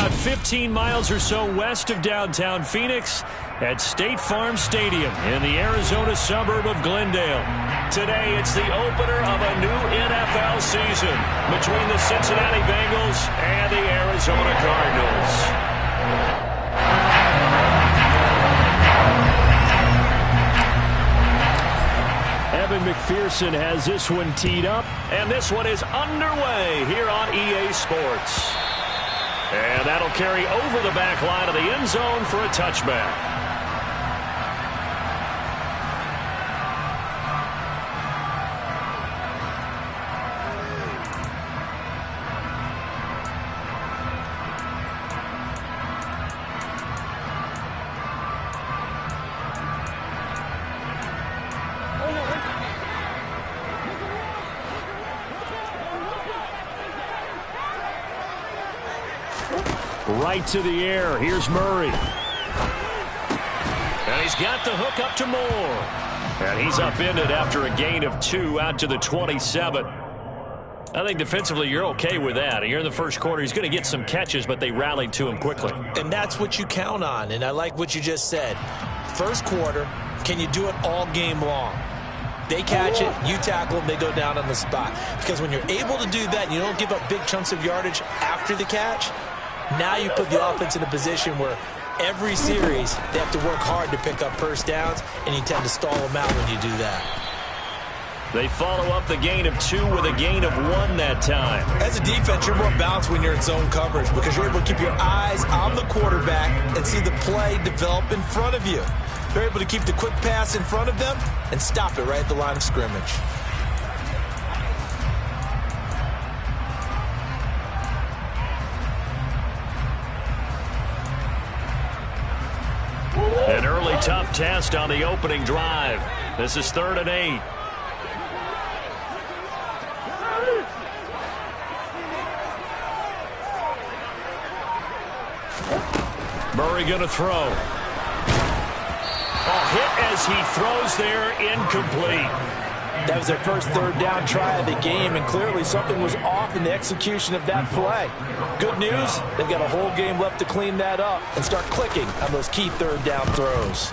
about 15 miles or so west of downtown Phoenix at State Farm Stadium in the Arizona suburb of Glendale. Today, it's the opener of a new NFL season between the Cincinnati Bengals and the Arizona Cardinals. Evan McPherson has this one teed up, and this one is underway here on EA Sports. And that'll carry over the back line of the end zone for a touchback. Right to the air. Here's Murray. And he's got the hook up to Moore. And he's upended after a gain of 2 out to the 27. I think defensively you're okay with that. Here in the first quarter, he's going to get some catches, but they rallied to him quickly. And that's what you count on. And I like what you just said. First quarter, can you do it all game long? They catch it, you tackle them, they go down on the spot. Because when you're able to do that and you don't give up big chunks of yardage after the catch, now you put the offense in a position where every series they have to work hard to pick up first downs, and you tend to stall them out when you do that. They follow up the gain of 2 with a gain of 1 that time. As a defense, you're more balanced when you're in zone coverage because you're able to keep your eyes on the quarterback and see the play develop in front of you. You're able to keep the quick pass in front of them and stop it right at the line of scrimmage. An early tough test on the opening drive. This is 3rd and 8. Murray going to throw. Hit as he throws there, incomplete. That was their first 3rd down try of the game, and clearly something was off in the execution of that play. Good news, they've got a whole game left to clean that up and start clicking on those key 3rd down throws.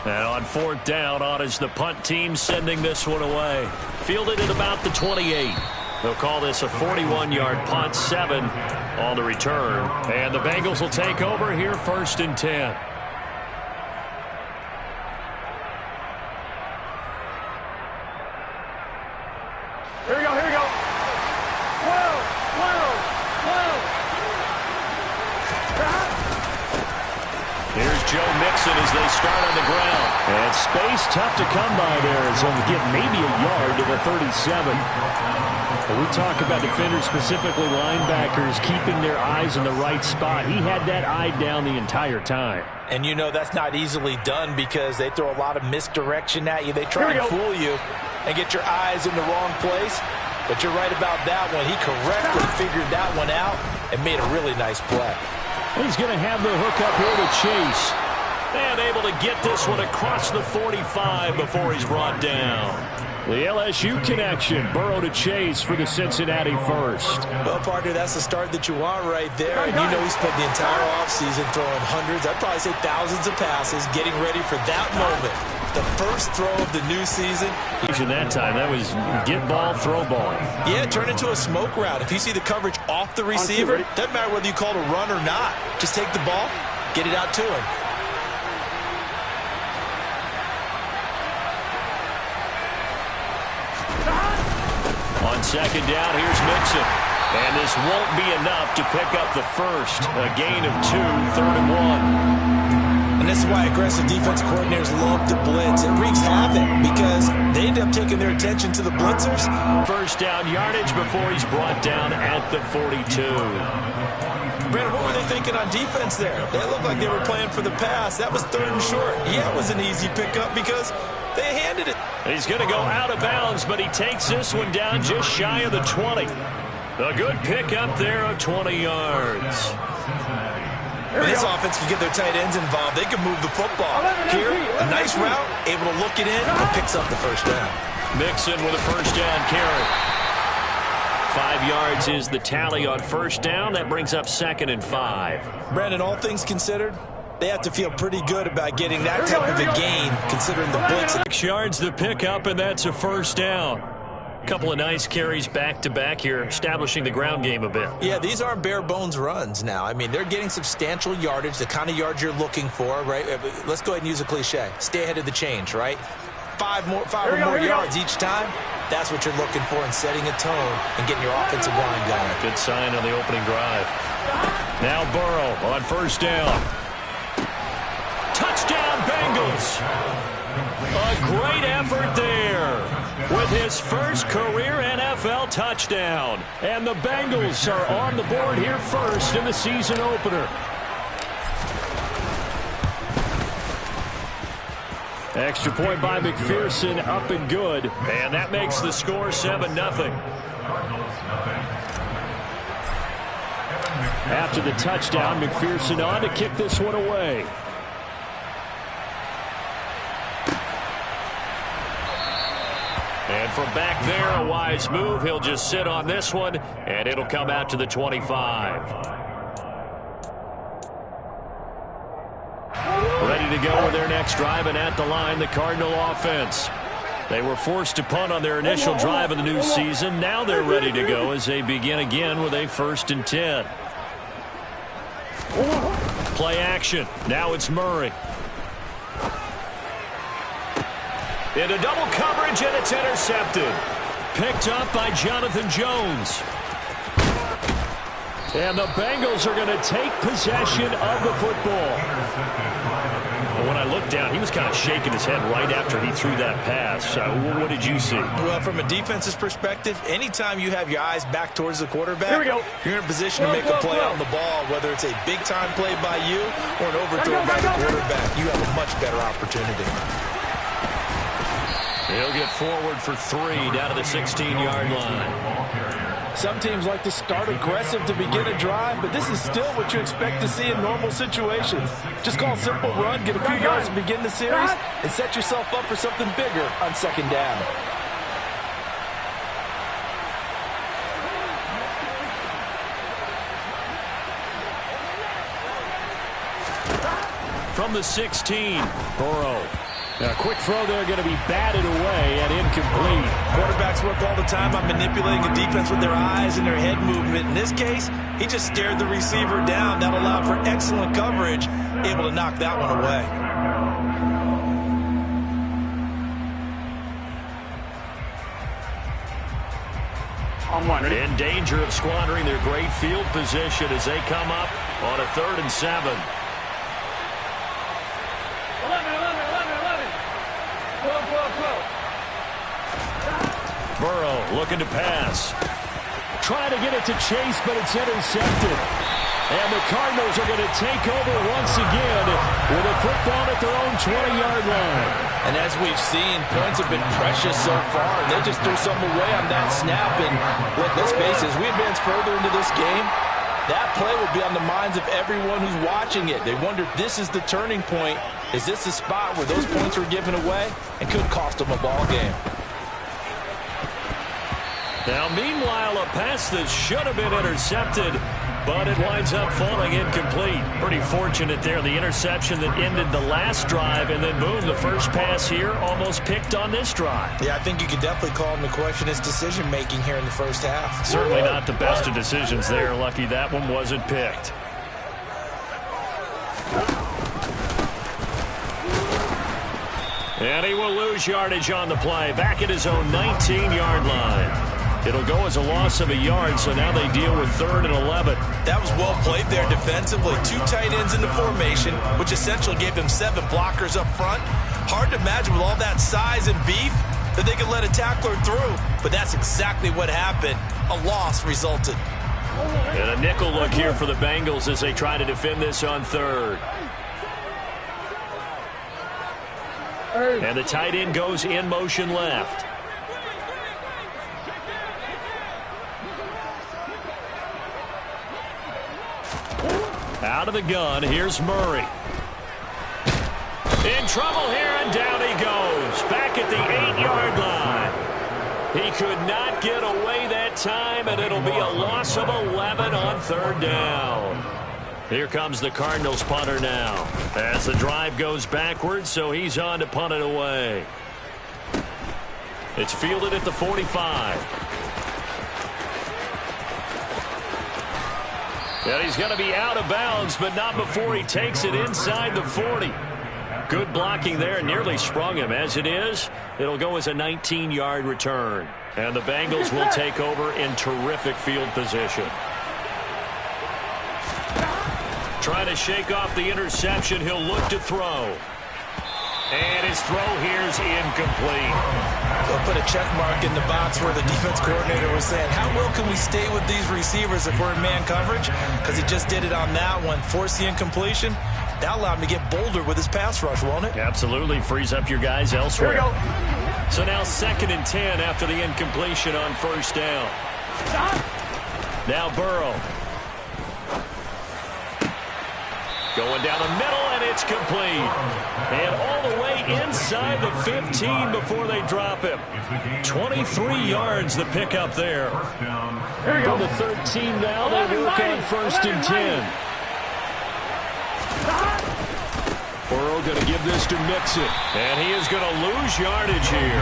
And on 4th down, on is the punt team sending this one away. Fielded at about the 28. They'll call this a 41-yard punt, 7 on the return. And the Bengals will take over here 1st and 10. As they start on the ground. And space tough to come by there as they'll get maybe a yard to the 37. When we talk about defenders, specifically linebackers, keeping their eyes in the right spot. He had that eye down the entire time. And you know that's not easily done because they throw a lot of misdirection at you. They try to fool you and get your eyes in the wrong place. But you're right about that one. He correctly figured that one out and made a really nice play. He's going to have the hook up here to Chase. And able to get this one across the 45 before he's brought down. The LSU connection, Burrow to Chase for the Cincinnati first. Well, partner, that's the start that you want right there. And you know he spent the entire offseason throwing hundreds, I'd probably say thousands of passes, getting ready for that moment. The first throw of the new season. That time, that was get ball, throw ball. Yeah, turn into a smoke route. If you see the coverage off the receiver, doesn't matter whether you call it a run or not. Just take the ball, get it out to him. On 2nd down, here's Mixon. And this won't be enough to pick up the first. A gain of 2, 3rd and 1. And this is why aggressive defense coordinators love to blitz. It wreaks havoc because they end up taking their attention to the blitzers. First down yardage before he's brought down at the 42. Brandon, what were they thinking on defense there? They looked like they were playing for the pass. That was 3rd and short. Yeah, it was an easy pickup because they handed it. He's going to go out of bounds, but he takes this one down just shy of the 20. A good pickup there of 20 yards. When this offense can get their tight ends involved, they can move the football. Here, a nice route, able to look it in, and picks up the first down. Mixon with a first down carry. 5 yards is the tally on first down. That brings up 2nd and 5. Brandon, all things considered, they have to feel pretty good about getting that type of a gain, considering the blitz. 6 yards the pickup, and that's a first down. Couple of nice carries back-to-back here, establishing the ground game a bit. Yeah, these aren't bare-bones runs now. I mean, they're getting substantial yardage, the kind of yards you're looking for, right? Let's go ahead and use a cliche. Stay ahead of the change, right? Five or more yards each time. That's what you're looking for in setting a tone and getting your offensive line going. Good sign on the opening drive. Now Burrow on first down. Touchdown, Bengals. A great effort there with his first career NFL touchdown. And the Bengals are on the board here first in the season opener. Extra point by McPherson, up and good. And that makes the score 7-0. After the touchdown, McPherson on to kick this one away. And from back there, a wise move. He'll just sit on this one, and it'll come out to the 25. Ready to go with their next drive, and at the line, the Cardinal offense. They were forced to punt on their initial drive of the new season. Now they're ready to go as they begin again with a 1st and 10. Play action. Now it's Murray. Into double coverage, and it's intercepted. Picked up by Jonathan Jones. And the Bengals are going to take possession of the football. When I looked down, he was kind of shaking his head right after he threw that pass. What did you see? Well, from a defense's perspective, anytime you have your eyes back towards the quarterback, you're in a position to make a play on the ball, whether it's a big-time play by you or an overthrow by the quarterback. You have a much better opportunity. He'll get forward for 3 down to the 16-yard line. Some teams like to start aggressive to begin a drive, but this is still what you expect to see in normal situations. Just call a simple run, get a few yards to begin the series, and set yourself up for something bigger on 2nd down. From the 16, Burrow. A quick throw there, going to be batted away and incomplete. Quarterbacks work all the time on manipulating a defense with their eyes and their head movement. In this case, he just stared the receiver down. That allowed for excellent coverage, able to knock that one away. In danger of squandering their great field position as they come up on a 3rd and 7. Burrow looking to pass. Trying to get it to Chase, but it's intercepted. And the Cardinals are going to take over once again with a football at their own 20-yard line. And as we've seen, points have been precious so far, and they just threw some away on that snap. And let's face it, as we advance further into this game, that play will be on the minds of everyone who's watching it. They wonder if this is the turning point. Is this the spot where those points were given away and could cost them a ball game? Now, meanwhile, a pass that should have been intercepted, but it winds up falling incomplete. Pretty fortunate there, the interception that ended the last drive, and then boom, the first pass here almost picked on this drive. Yeah, I think you could definitely call him to question his decision-making here in the first half. Certainly not the best of decisions there. Lucky that one wasn't picked. And he will lose yardage on the play, back at his own 19-yard line. It'll go as a loss of a yard, so now they deal with 3rd and 11. That was well played there defensively. 2 tight ends in the formation, which essentially gave them 7 blockers up front. Hard to imagine with all that size and beef that they could let a tackler through, but that's exactly what happened. A loss resulted. And a nickel look here for the Bengals as they try to defend this on 3rd. And the tight end goes in motion left. Out of the gun, here's Murray. In trouble here, and down he goes. Back at the 8-yard line. He could not get away that time, and it'll be a loss of 11 on third down. Here comes the Cardinals punter now. As the drive goes backwards, so he's on to punt it away. It's fielded at the 45. And he's going to be out of bounds, but not before he takes it inside the 40. Good blocking there, nearly sprung him. As it is, it'll go as a 19-yard return. And the Bengals will take over in terrific field position. Trying to shake off the interception, he'll look to throw. And his throw here's incomplete. They'll put a check mark in the box where the defense coordinator was saying, how well can we stay with these receivers if we're in man coverage? Because he just did it on that one, forced the incompletion. That allowed him to get bolder with his pass rush, won't it? Absolutely. Frees up your guys elsewhere. Here we go. So now 2nd and 10 after the incompletion on first down. Now Burrow. Going down the middle, and it's complete. And all the way inside the 15 before they drop him. 23 yards the pickup there. From the 13 now, they work on 1st and 10. Burrow going to give this to Mixon. And he is going to lose yardage here.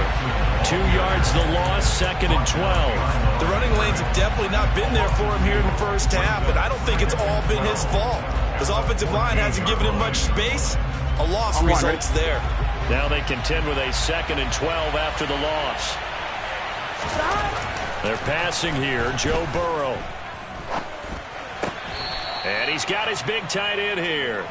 2 yards the loss, 2nd and 12. The running lanes have definitely not been there for him here in the first half, and I don't think it's all been his fault. His offensive line hasn't given him much space. A loss results there. Now they contend with a 2nd and 12 after the loss. They're passing here, Joe Burrow. And he's got his big tight end here.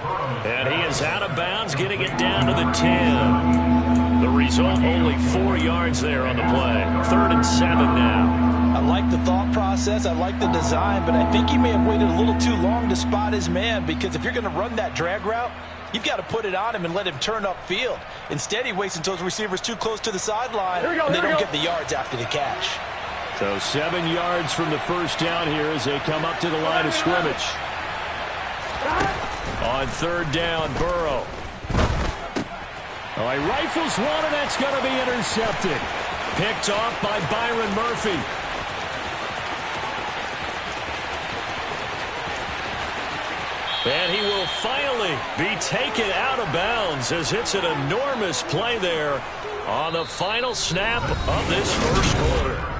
And he is out of bounds, getting it down to the 10. The result, only 4 yards there on the play. 3rd and 7 now. I like the thought process. I like the design, but I think he may have waited a little too long to spot his man, because if you're going to run that drag route, you've got to put it on him and let him turn upfield. Instead, he waits until his receiver's too close to the sideline, and they don't get the yards after the catch. So 7 yards from the first down here as they come up to the line of scrimmage. On 3rd down, Burrow. Oh, he rifles one, and that's going to be intercepted. Picked off by Byron Murphy. And he will finally be taken out of bounds as it's an enormous play there on the final snap of this first quarter.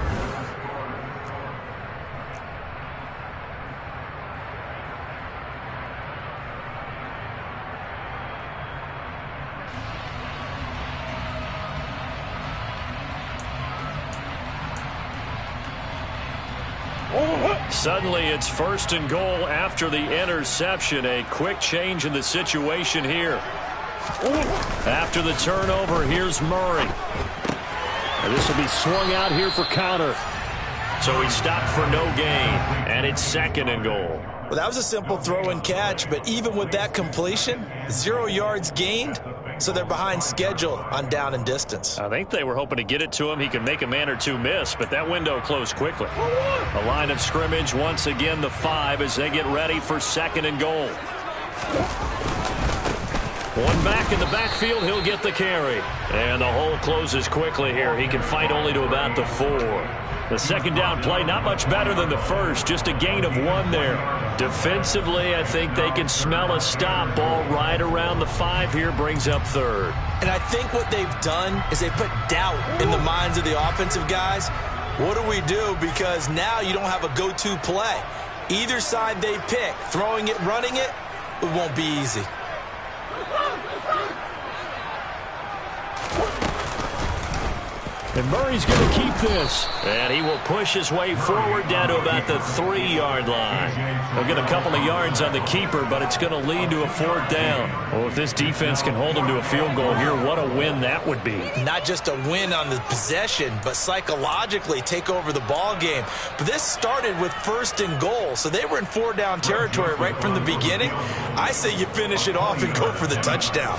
Suddenly it's 1st and goal after the interception. A quick change in the situation here. After the turnover, here's Murray. And this will be swung out here for counter. So he stopped for no gain. And it's 2nd and goal. Well, that was a simple throw and catch, but even with that completion, 0 yards gained. So they're behind schedule on down and distance. I think they were hoping to get it to him. He could make a man or two miss, but that window closed quickly. The line of scrimmage, once again, the 5 as they get ready for 2nd and goal. One back in the backfield, he'll get the carry. And the hole closes quickly here. He can fight only to about the 4. The 2nd down play, not much better than the first, just a gain of 1 there. Defensively, I think they can smell a stop. Ball right around the 5 here, brings up 3rd. And I think what they've done is they put doubt in the minds of the offensive guys. What do we do? Because now you don't have a go-to play. Either side they pick, throwing it, running it, it won't be easy. And Murray's going to keep this. And he will push his way forward down to about the 3-yard line. They'll get a couple of yards on the keeper, but it's going to lead to a 4th down. Well, if this defense can hold him to a field goal here, what a win that would be. Not just a win on the possession, but psychologically take over the ball game. But this started with 1st and goal, so they were in 4-down territory right from the beginning. I say you finish it off and go for the touchdown.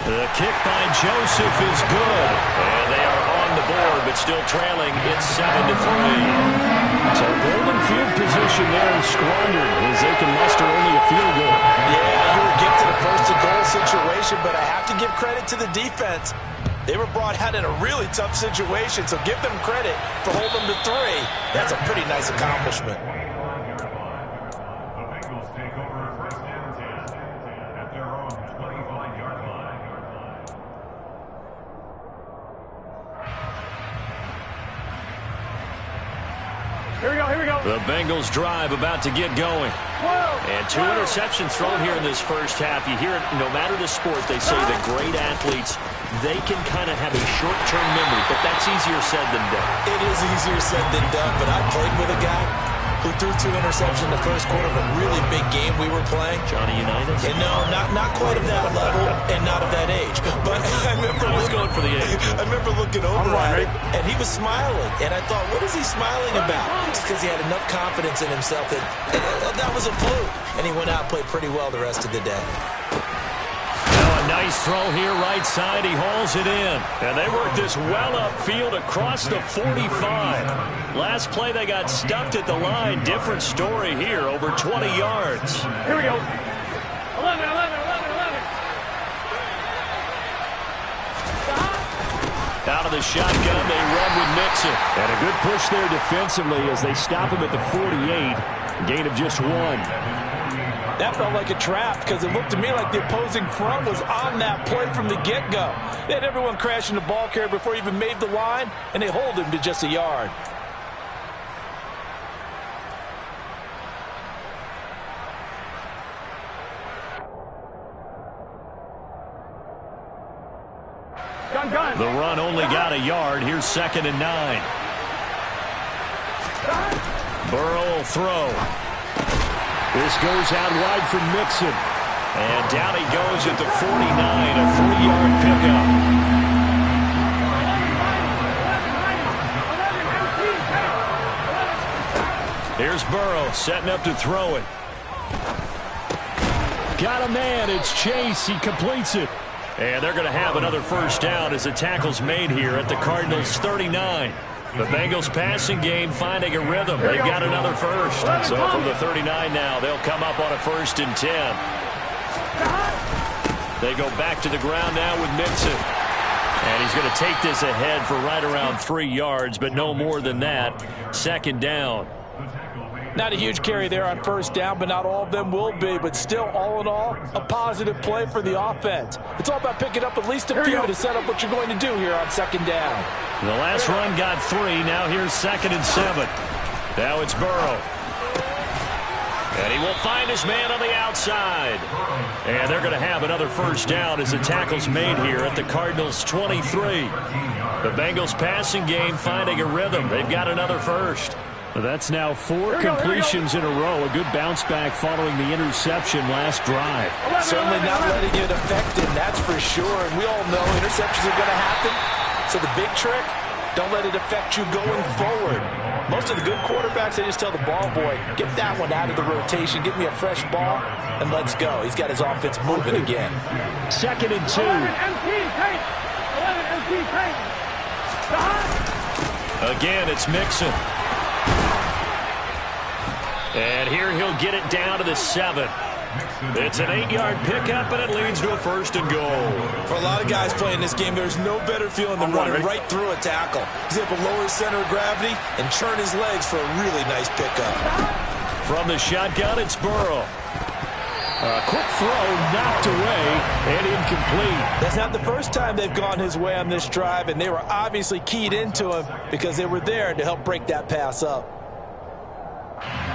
The kick by Joseph is good. And they are on the board, but still trailing. It's 7-3. So golden field position there squandered as they can muster only a field goal. Yeah, you were gifted a 1st and goal situation, but I have to give credit to the defense. They were brought out in a really tough situation, so give them credit for holding them to 3. That's a pretty nice accomplishment. Here we go. The Bengals drive about to get going. And 2 interceptions thrown here in this first half. You hear it, no matter the sport, they say that great athletes, they can kind of have a short-term memory, but that's easier said than done. It is easier said than done, but I played with a guy who threw 2 interceptions in the first quarter of a really big game we were playing. Johnny Unitas? And no, not quite of that level and not of that age. But I remember going for the age. I remember looking over at him, and he was smiling. And I thought, what is he smiling about? It's because he had enough confidence in himself that that was a fluke. And he went out and played pretty well the rest of the day. Now a nice throw here, right side. He hauls it in. And they work this well upfield across the 45. Last play, they got stuffed at the line. Different story here, over 20 yards. Here we go. 11. Out of the shotgun, they run with Mixon. And a good push there defensively as they stop him at the 48. Gain of just 1. That felt like a trap because it looked to me like the opposing front was on that play from the get-go. They had everyone crashing the ball carrier before he even made the line, and they hold him to just a yard. Gun. The run only got a yard. Here's 2nd and 9. Burrow will throw. This goes out wide for Mixon. And down he goes at the 49, a 3-yard pickup. Here's Burrow setting up to throw it. Got a man. It's Chase. He completes it. And they're going to have another first down as the tackle's made here at the Cardinals' 39. The Bengals passing game finding a rhythm. They've got another first. So from the 39 now, they'll come up on a 1st and 10. They go back to the ground now with Mixon. And he's going to take this ahead for right around 3 yards, but no more than that. 2nd down. Not a huge carry there on 1st down, but not all of them will be. But still, all in all, a positive play for the offense. It's all about picking up at least a few to set up what you're going to do here on 2nd down. The last run got 3. Now here's 2nd and 7. Now it's Burrow. And he will find his man on the outside. And they're going to have another first down as the tackle's made here at the Cardinals' 23. The Bengals passing game finding a rhythm. They've got another first. That's now 4 completions in a row. A good bounce back following the interception last drive. Certainly not letting it affect him, that's for sure. And we all know interceptions are going to happen. So the big trick, don't let it affect you going forward. Most of the good quarterbacks, they just tell the ball boy, get that one out of the rotation, get me a fresh ball, and let's go. He's got his offense moving again. 2nd and 2. 11 Again, it's Mixon. And here he'll get it down to the 7. It's an 8-yard pickup, and it leads to a 1st and goal. For a lot of guys playing this game, there's no better feeling than running right through a tackle. He's able to lower his center of gravity and churn his legs for a really nice pickup. From the shotgun, it's Burrow. A quick throw knocked away and incomplete. That's not the first time they've gone his way on this drive, and they were obviously keyed into him because they were there to help break that pass up.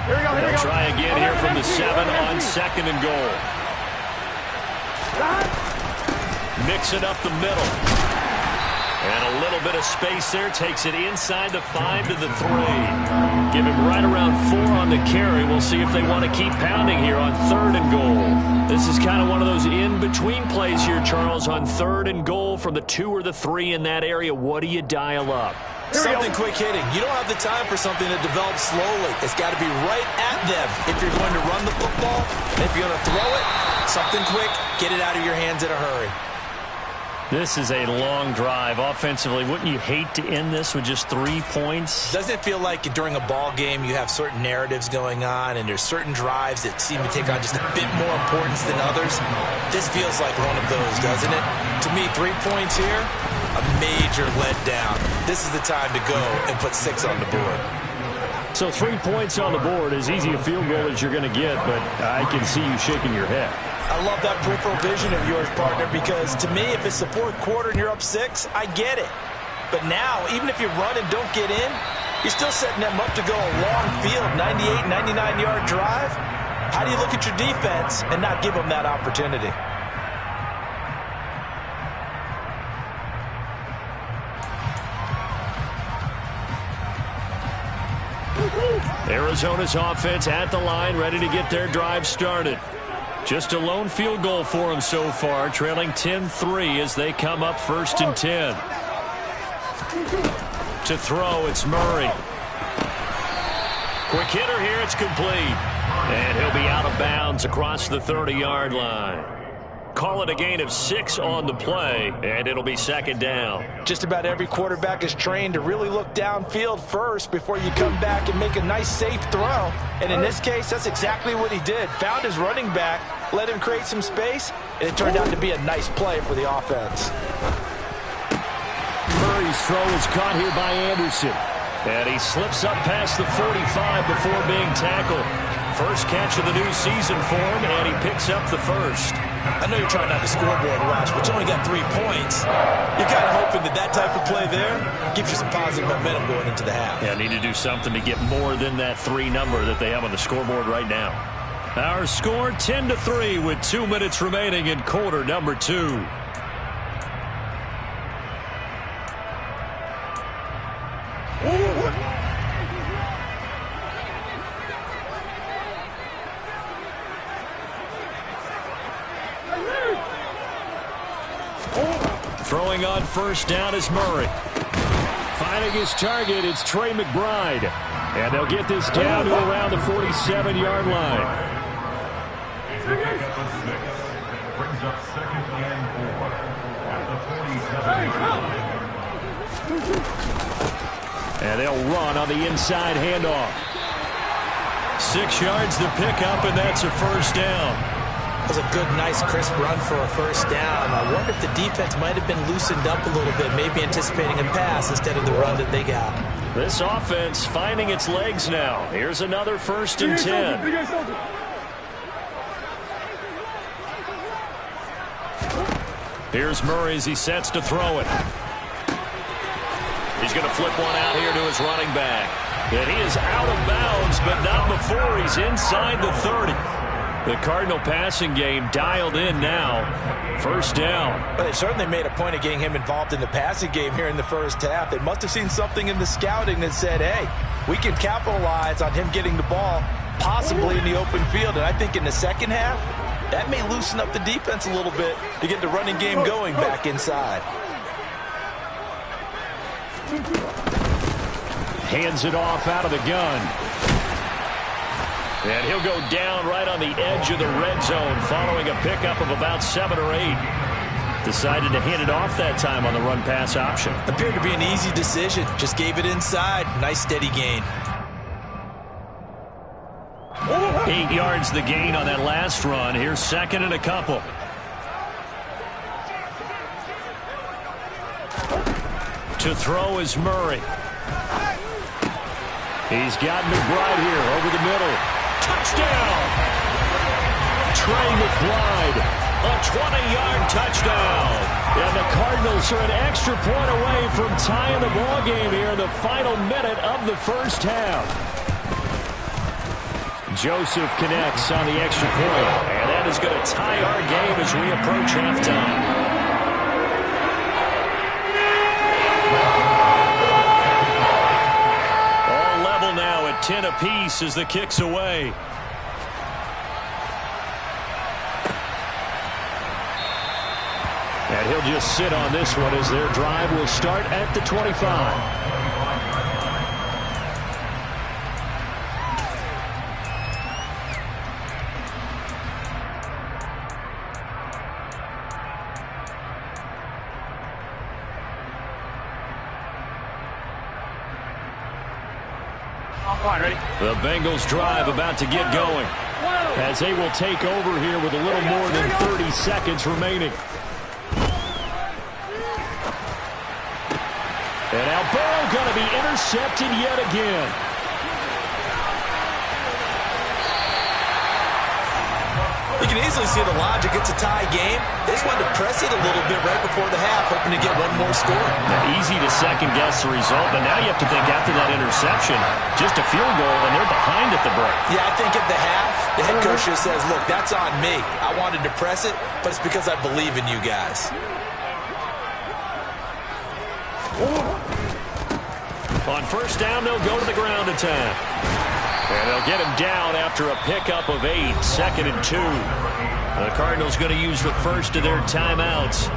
They'll try again here from the 7 on 2nd and goal. Mix it up the middle. And a little bit of space there. Takes it inside the 5 to the 3. Give him right around 4 on the carry. We'll see if they want to keep pounding here on 3rd and goal. This is kind of one of those in-between plays here, Charles, on 3rd and goal from the 2 or the 3 in that area. What do you dial up? Something quick hitting. You don't have the time for something that develops slowly. It's got to be right at them if you're going to run the football. And if you're going to throw it, something quick, get it out of your hands in a hurry. This is a long drive offensively. Wouldn't you hate to end this with just 3 points? Doesn't it feel like during a ball game you have certain narratives going on and there's certain drives that seem to take on just a bit more importance than others? This feels like one of those, doesn't it? To me, 3 points here, a major letdown. This is the time to go and put 6 on the board. So 3 points on the board, as easy a field goal as you're going to get, but I can see you shaking your head. I love that peripheral vision of yours, partner, because to me, if it's the 4th quarter and you're up 6, I get it. But now, even if you run and don't get in, you're still setting them up to go a long field, 98, 99-yard drive. How do you look at your defense and not give them that opportunity? Arizona's offense at the line, ready to get their drive started. Just a lone field goal for them so far, trailing 10-3 as they come up 1st and 10. To throw, it's Murray. Quick hitter here, it's complete. And he'll be out of bounds across the 30-yard line. Call it a gain of 6 on the play, and it'll be 2nd down. Just about every quarterback is trained to really look downfield first before you come back and make a nice, safe throw. And in this case, that's exactly what he did. Found his running back, let him create some space, and it turned out to be a nice play for the offense. Murray's throw is caught here by Anderson. And he slips up past the 45 before being tackled. First catch of the new season for him, and he picks up the first. I know you're trying not to scoreboard watch, but you only got 3 points. You're kind of hoping that that type of play there gives you some positive momentum going into the half. Yeah, need to do something to get more than that 3 number that they have on the scoreboard right now. Our score 10-3 with 2 minutes remaining in quarter number 2. Throwing on first down is Murray. Finding his target, it's Trey McBride. And they'll get this down to around the 47-yard line. Brings up 2nd and 4 at the 47. And they'll run on the inside handoff. 6 yards the pickup, and that's a first down. That was a good, nice, crisp run for a first down. I wonder if the defense might have been loosened up a little bit, maybe anticipating a pass instead of the run that they got. This offense finding its legs now. Here's another 1st and 10. Here's Murray as he sets to throw it. He's going to flip one out here to his running back. And he is out of bounds, but not before he's inside the 30. The Cardinal passing game dialed in now. First down. But they certainly made a point of getting him involved in the passing game here in the first half. They must have seen something in the scouting that said, hey, we can capitalize on him getting the ball, possibly in the open field. And I think in the second half, that may loosen up the defense a little bit to get the running game going back inside. Hands it off out of the gun. And he'll go down right on the edge of the red zone following a pickup of about 7 or 8. Decided to hand it off that time on the run-pass option. Appeared to be an easy decision. Just gave it inside. Nice steady gain. 8 yards the gain on that last run. Here's 2nd and a couple. To throw is Murray. He's got McBride here over the middle. Touchdown! Trey McBride, a 20-yard touchdown. And the Cardinals are an extra point away from tying the ball game here in the final minute of the first half. Joseph connects on the extra point, and that is going to tie our game as we approach halftime. All level now at 10 apiece as the kick's away. And he'll just sit on this one as their drive will start at the 25. Ready? The Bengals drive about to get going as they will take over here with a little more than 30 seconds remaining. going to be intercepted yet again. You can easily see the logic. It's a tie game. They just wanted to press it a little bit right before the half, hoping to get one more score. Easy to second-guess the result, but now you have to think after that interception, just a field goal, and they're behind at the break. Yeah, I think at the half, the head coach just says, look, that's on me. I wanted to press it, but it's because I believe in you guys. On first down, they'll go to the ground attack. And they'll get him down after a pickup of 8, 2nd and 2. The Cardinals going to use the first of their timeouts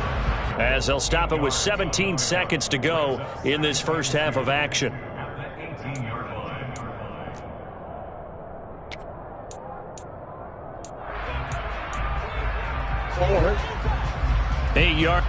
as they'll stop it with 17 seconds to go in this first half of action. 8 yards.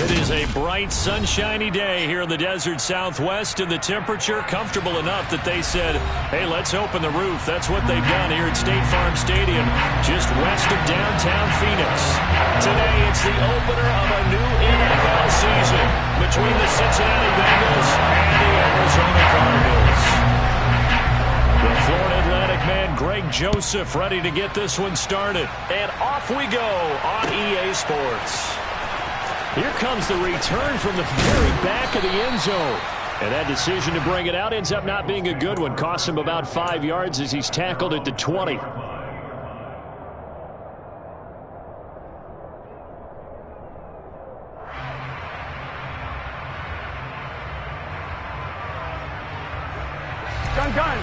It is a bright, sunshiny day here in the desert Southwest, and the temperature comfortable enough that they said, hey, let's open the roof. That's what they've done here at State Farm Stadium, just west of downtown Phoenix. Today, it's the opener of a new NFL season between the Cincinnati Bengals and the Arizona Cardinals. The Florida Atlantic man, Greg Joseph, ready to get this one started. And off we go on EA Sports. Here comes the return from the very back of the end zone. And that decision to bring it out ends up not being a good one. Costs him about 5 yards as he's tackled at the 20. Gun.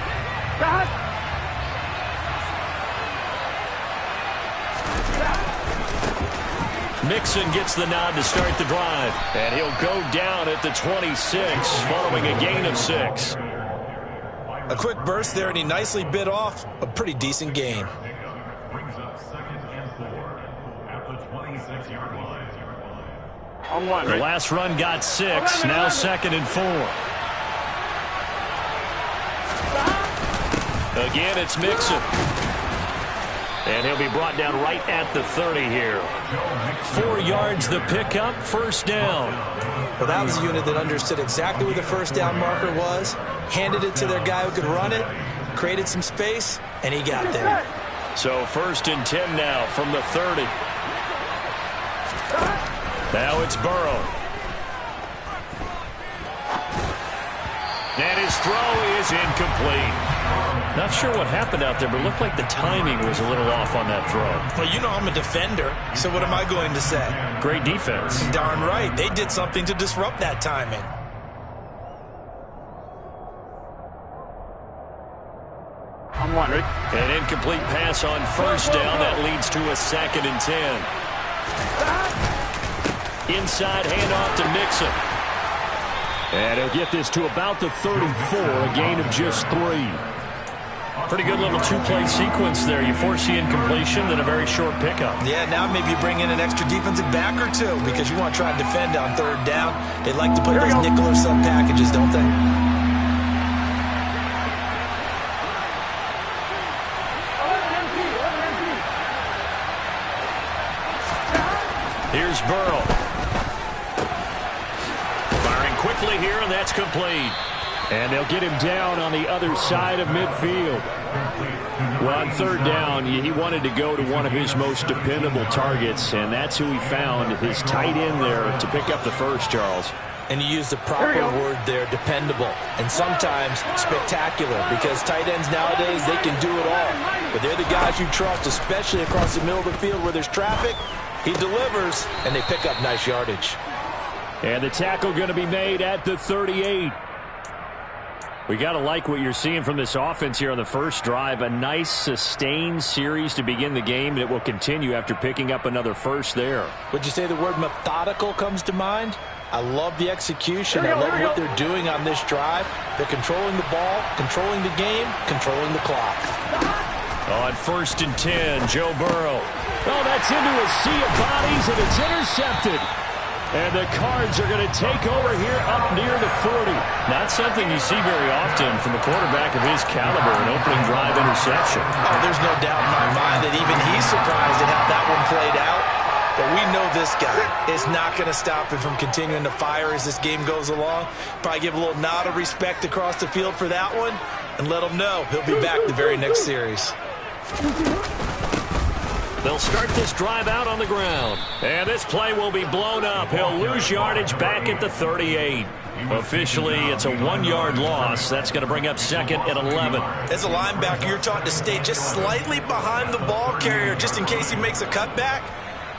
Cut. Mixon gets the nod to start the drive. And he'll go down at the 26 following a gain of 6. A quick burst there, and he nicely bit off a pretty decent gain. Brings up 2nd and 4 at the 26-yard line. On one. The last run got 6. Now 2nd and 4. Again, it's Mixon. And he'll be brought down right at the 30 here. 4 yards the pickup, 1st down. Well, that was a unit that understood exactly where the 1st down marker was, handed it to their guy who could run it, created some space, and he got there. So 1st and 10 now from the 30. Now it's Burrow. And his throw is incomplete. Not sure what happened out there, but it looked like the timing was a little off on that throw. Well, you know I'm a defender, so what am I going to say? Great defense. Darn right. They did something to disrupt that timing. On one, Rick. An incomplete pass on 1st down. That leads to a 2nd and 10. Inside handoff to Mixon. And he'll get this to about the 34, a gain of just 3. Pretty good little 2-play sequence there. You force the incompletion, then a very short pickup. Yeah, now maybe you bring in an extra defensive back or 2 because you want to try and defend on 3rd down. They like to play those nickel or sub packages, don't they? Here's Burrow. Firing quickly here, and that's complete. And they'll get him down on the other side of midfield. Well, on 3rd down, he wanted to go to one of his most dependable targets, and that's who he found, his tight end there, to pick up the 1st, Charles. And you use the proper word there, dependable, and sometimes spectacular, because tight ends nowadays, they can do it all. But they're the guys you trust, especially across the middle of the field where there's traffic. He delivers, and they pick up nice yardage. And the tackle going to be made at the 38. We got to like what you're seeing from this offense here on the 1st drive. A nice, sustained series to begin the game, and it will continue after picking up another 1st there. Would you say the word methodical comes to mind? I love the execution. I love what they're doing on this drive. They're controlling the ball, controlling the game, controlling the clock. On 1st and 10, Joe Burrow. Oh, that's into a sea of bodies, and it's intercepted. And the Cards are going to take over here up near the 40. Not something you see very often from a quarterback of his caliber, an opening drive interception. Oh, there's no doubt in my mind that even he's surprised at how that one played out. But we know this guy is not going to stop him from continuing to fire as this game goes along. Probably give a little nod of respect across the field for that one and let him know he'll be back the very next series. They'll start this drive out on the ground. And this play will be blown up. He'll lose yardage back at the 38. Officially, it's a 1-yard loss. That's going to bring up 2nd and 11. As a linebacker, you're taught to stay just slightly behind the ball carrier just in case he makes a cutback.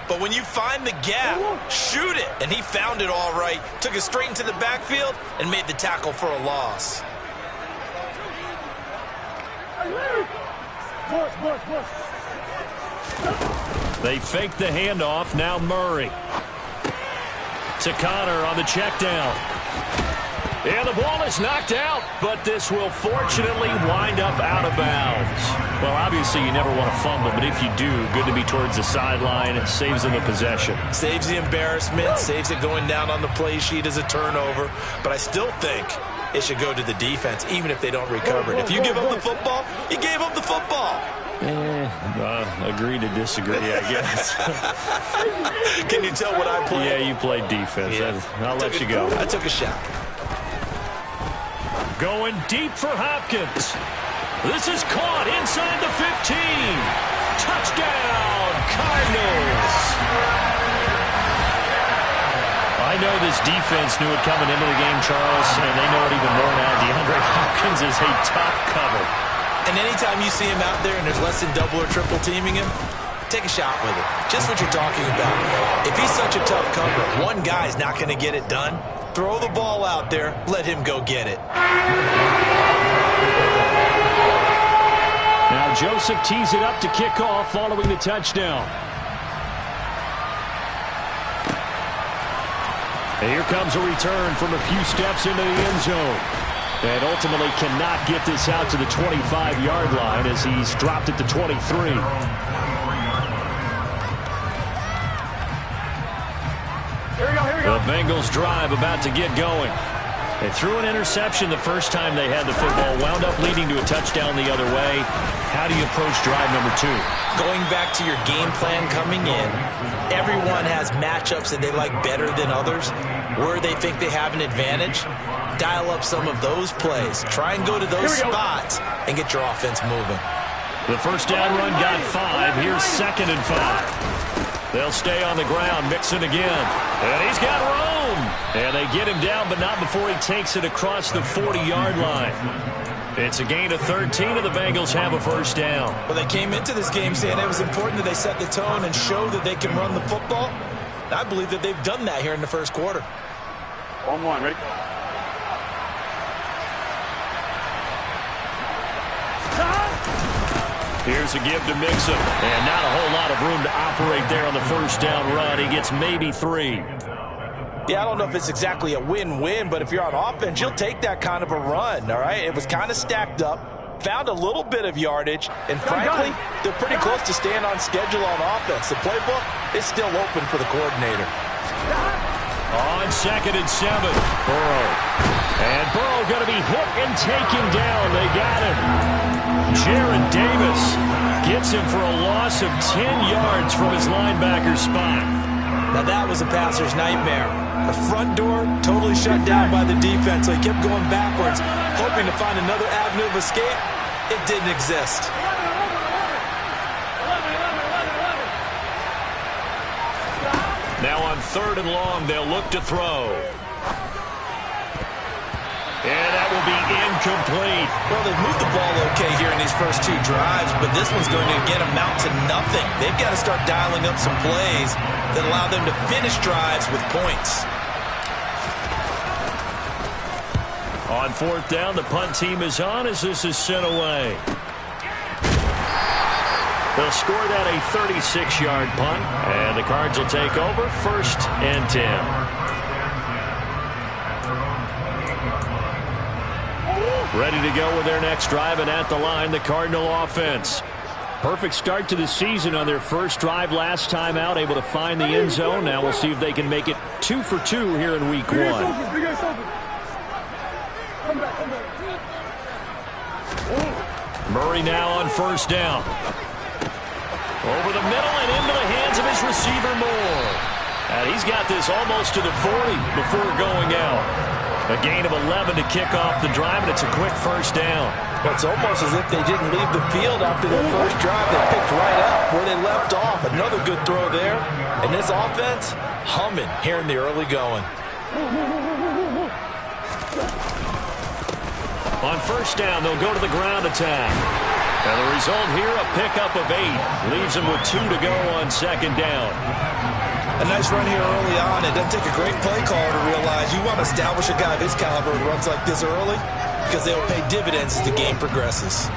But when you find the gap, shoot it. And he found it all right. Took it straight into the backfield and made the tackle for a loss. They fake the handoff. Now Murray. To Connor on the check down. And the ball is knocked out, but this will fortunately wind up out of bounds. Well, obviously you never want to fumble, but if you do, good to be towards the sideline. It saves them the possession. Saves the embarrassment, saves it going down on the play sheet as a turnover. But I still think it should go to the defense, even if they don't recover it. If you give up the football, you gave up the football. Agree to disagree, I guess. Can you tell what I played? Yeah, you played defense. Yeah. I'll let you go. I took a shot. Going deep for Hopkins. This is caught inside the 15. Touchdown, Cardinals. I know this defense knew it coming into the game, Charles, and they know it even more now. DeAndre Hopkins is a tough cover. And anytime you see him out there and there's less than double or triple teaming him, take a shot with it. Just what you're talking about. If he's such a tough cover, one guy's not going to get it done. Throw the ball out there. Let him go get it. Now Joseph tees it up to kick off following the touchdown. And here comes a return from a few steps into the end zone. And ultimately cannot get this out to the 25-yard line as he's dropped at the 23. Here we go, here we go. The Bengals drive about to get going. They threw an interception the first time they had the football, wound up leading to a touchdown the other way. How do you approach drive number 2? Going back to your game plan coming in, everyone has matchups that they like better than others, where they think they have an advantage. Dial up some of those plays. Try and go to those spots and get your offense moving. The first down run got 5. Here's 2nd and 5. They'll stay on the ground, Mixon again. And he's got room. And they get him down, but not before he takes it across the 40-yard line. It's a gain of 13, and the Bengals have a first down. Well, they came into this game saying it was important that they set the tone and show that they can run the football. And I believe that they've done that here in the first quarter. 1-1, ready? Here's a give to Mixon. And not a whole lot of room to operate there on the first down run. He gets maybe 3. Yeah, I don't know if it's exactly a win-win, but if you're on offense, you'll take that kind of a run, all right? It was kind of stacked up, found a little bit of yardage, and frankly, they're pretty close to staying on schedule on offense. The playbook is still open for the coordinator. On 2nd and 7, Burrow. And Burrow going to be hit and taken down. They got him. Jared Davis gets him for a loss of 10 yards from his linebacker spot. Now that was a passer's nightmare. The front door totally shut down by the defense, so he kept going backwards, hoping to find another avenue of escape. It didn't exist. Now on 3rd and long, they'll look to throw. And that will be incomplete. Well, they've moved the ball okay here in these first 2 drives, but this one's going to, again, amount to nothing. They've got to start dialing up some plays that allow them to finish drives with points. On 4th down, the punt team is on as this is sent away. They'll score that a 36-yard punt, and the Cards will take over 1st and 10. Ready to go with their next drive, and at the line, the Cardinal offense. Perfect start to the season on their first drive last time out, able to find the end zone. Now we'll see if they can make it 2 for 2 here in week 1. Murray now on 1st down. Over the middle and into the hands of his receiver Moore. And he's got this almost to the 40 before going out. A gain of 11 to kick off the drive, and it's a quick first down. It's almost as if they didn't leave the field after their first drive. They picked right up where they left off. Another good throw there. And this offense humming here in the early going. On 1st down, they'll go to the ground attack. And the result here, a pickup of 8. Leaves them with 2 to go on 2nd down. A nice run here early on. It doesn't take a great play caller to realize you want to establish a guy of his caliber who runs like this early, because they will pay dividends as the game progresses.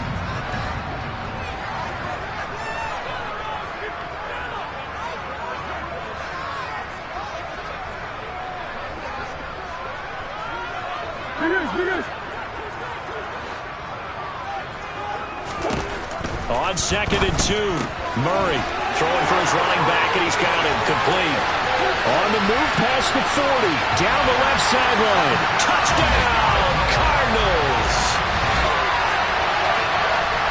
On 2nd and 2, Murray throwing for his running back, and he's got him complete. On the move past the 40, down the left sideline. Touchdown, Cardinals!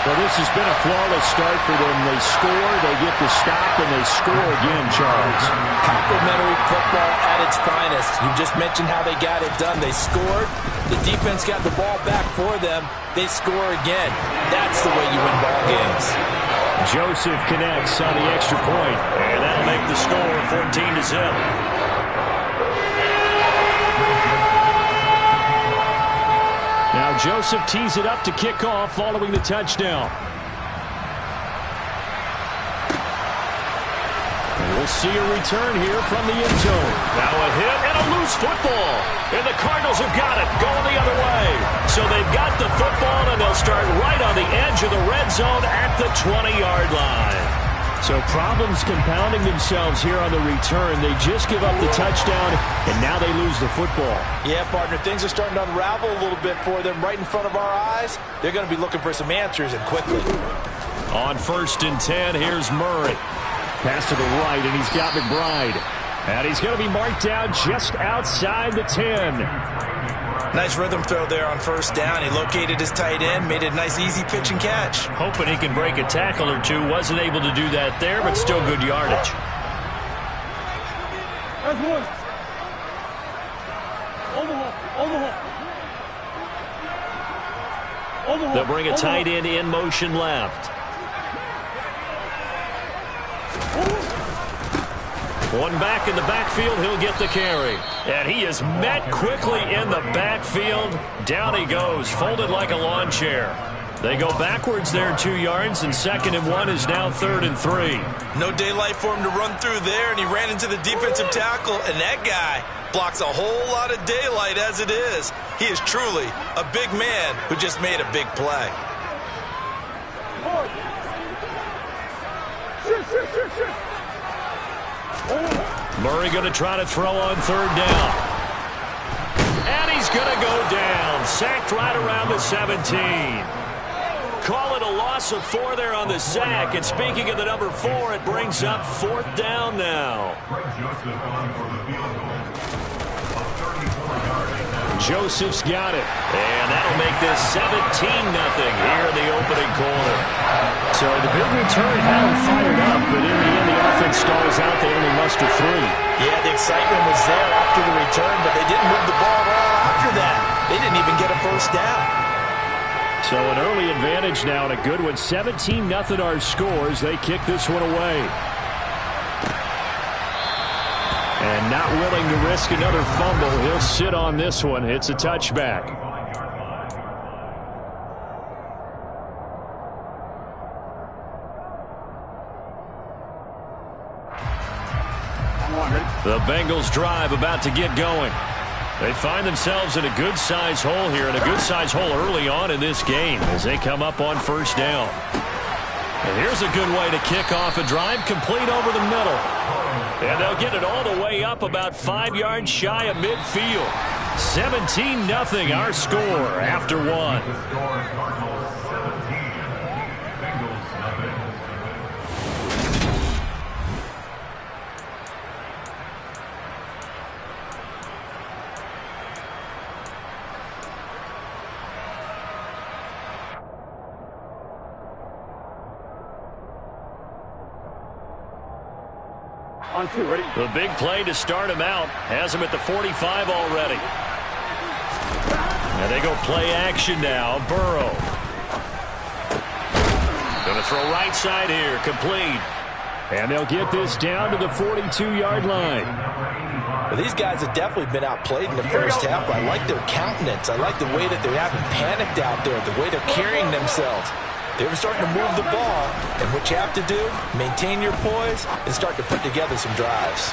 Well, this has been a flawless start for them. They score, they get the stop, and they score again, Charles. Complimentary football at its finest. You just mentioned how they got it done. They scored. The defense got the ball back for them. They score again. That's the way you win ball games. Joseph connects on the extra point, and that'll make the score 14-0. Now Joseph tees it up to kick off following the touchdown. And we'll see a return here from the end zone. Now a hit and a loose football. And the Cardinals have got it, going the other way. So they've got the football, and they'll start right on the edge of the red zone at the 20-yard line. So problems compounding themselves here on the return. They just give up the touchdown, and now they lose the football. Yeah, partner, things are starting to unravel a little bit for them right in front of our eyes. They're going to be looking for some answers, and quickly. On 1st and 10, here's Murray. Pass to the right, and he's got McBride. And he's going to be marked down just outside the 10. Nice rhythm throw there on first down. He located his tight end, made it a nice easy pitch and catch. Hoping he can break a tackle or two. Wasn't able to do that there, but still good yardage. They'll bring a tight end in motion left. One back in the backfield, he'll get the carry. And he is met quickly in the backfield. Down he goes, folded like a lawn chair. They go backwards there 2 yards, and 2nd and 1 is now 3rd and 3. No daylight for him to run through there, and he ran into the defensive tackle, and that guy blocks a whole lot of daylight as it is. He is truly a big man who just made a big play. Murray going to try to throw on 3rd down. And he's going to go down. Sacked right around the 17. Call it a loss of 4 there on the sack. And speaking of the number 4, it brings up 4th down now. Joseph's got it. And that'll make this 17-0 here in the opening quarter. So the big return had them fired up, but in the end the offense stalls out. They only muster 3. Yeah, the excitement was there after the return, but they didn't move the ball at all after that. They didn't even get a first down. So an early advantage now and a good one. 17-0 our scores. They kick this one away. And not willing to risk another fumble. He'll sit on this one. It's a touchback. The Bengals drive about to get going. They find themselves in a good-sized hole here, and a good-sized hole early on in this game as they come up on 1st down. And here's a good way to kick off a drive, complete over the middle. And they'll get it all the way up about 5 yards shy of midfield. 17-0 our score after 1. On 2, ready? The big play to start him out has him at the 45 already. And they go play action now. Burrow. Going to throw right side here. Complete. And they'll get this down to the 42-yard line. Well, these guys have definitely been outplayed in the first half. I like their countenance. I like the way that they haven't panicked out there, the way they're carrying themselves. They were starting to move the ball, and what you have to do, maintain your poise and start to put together some drives.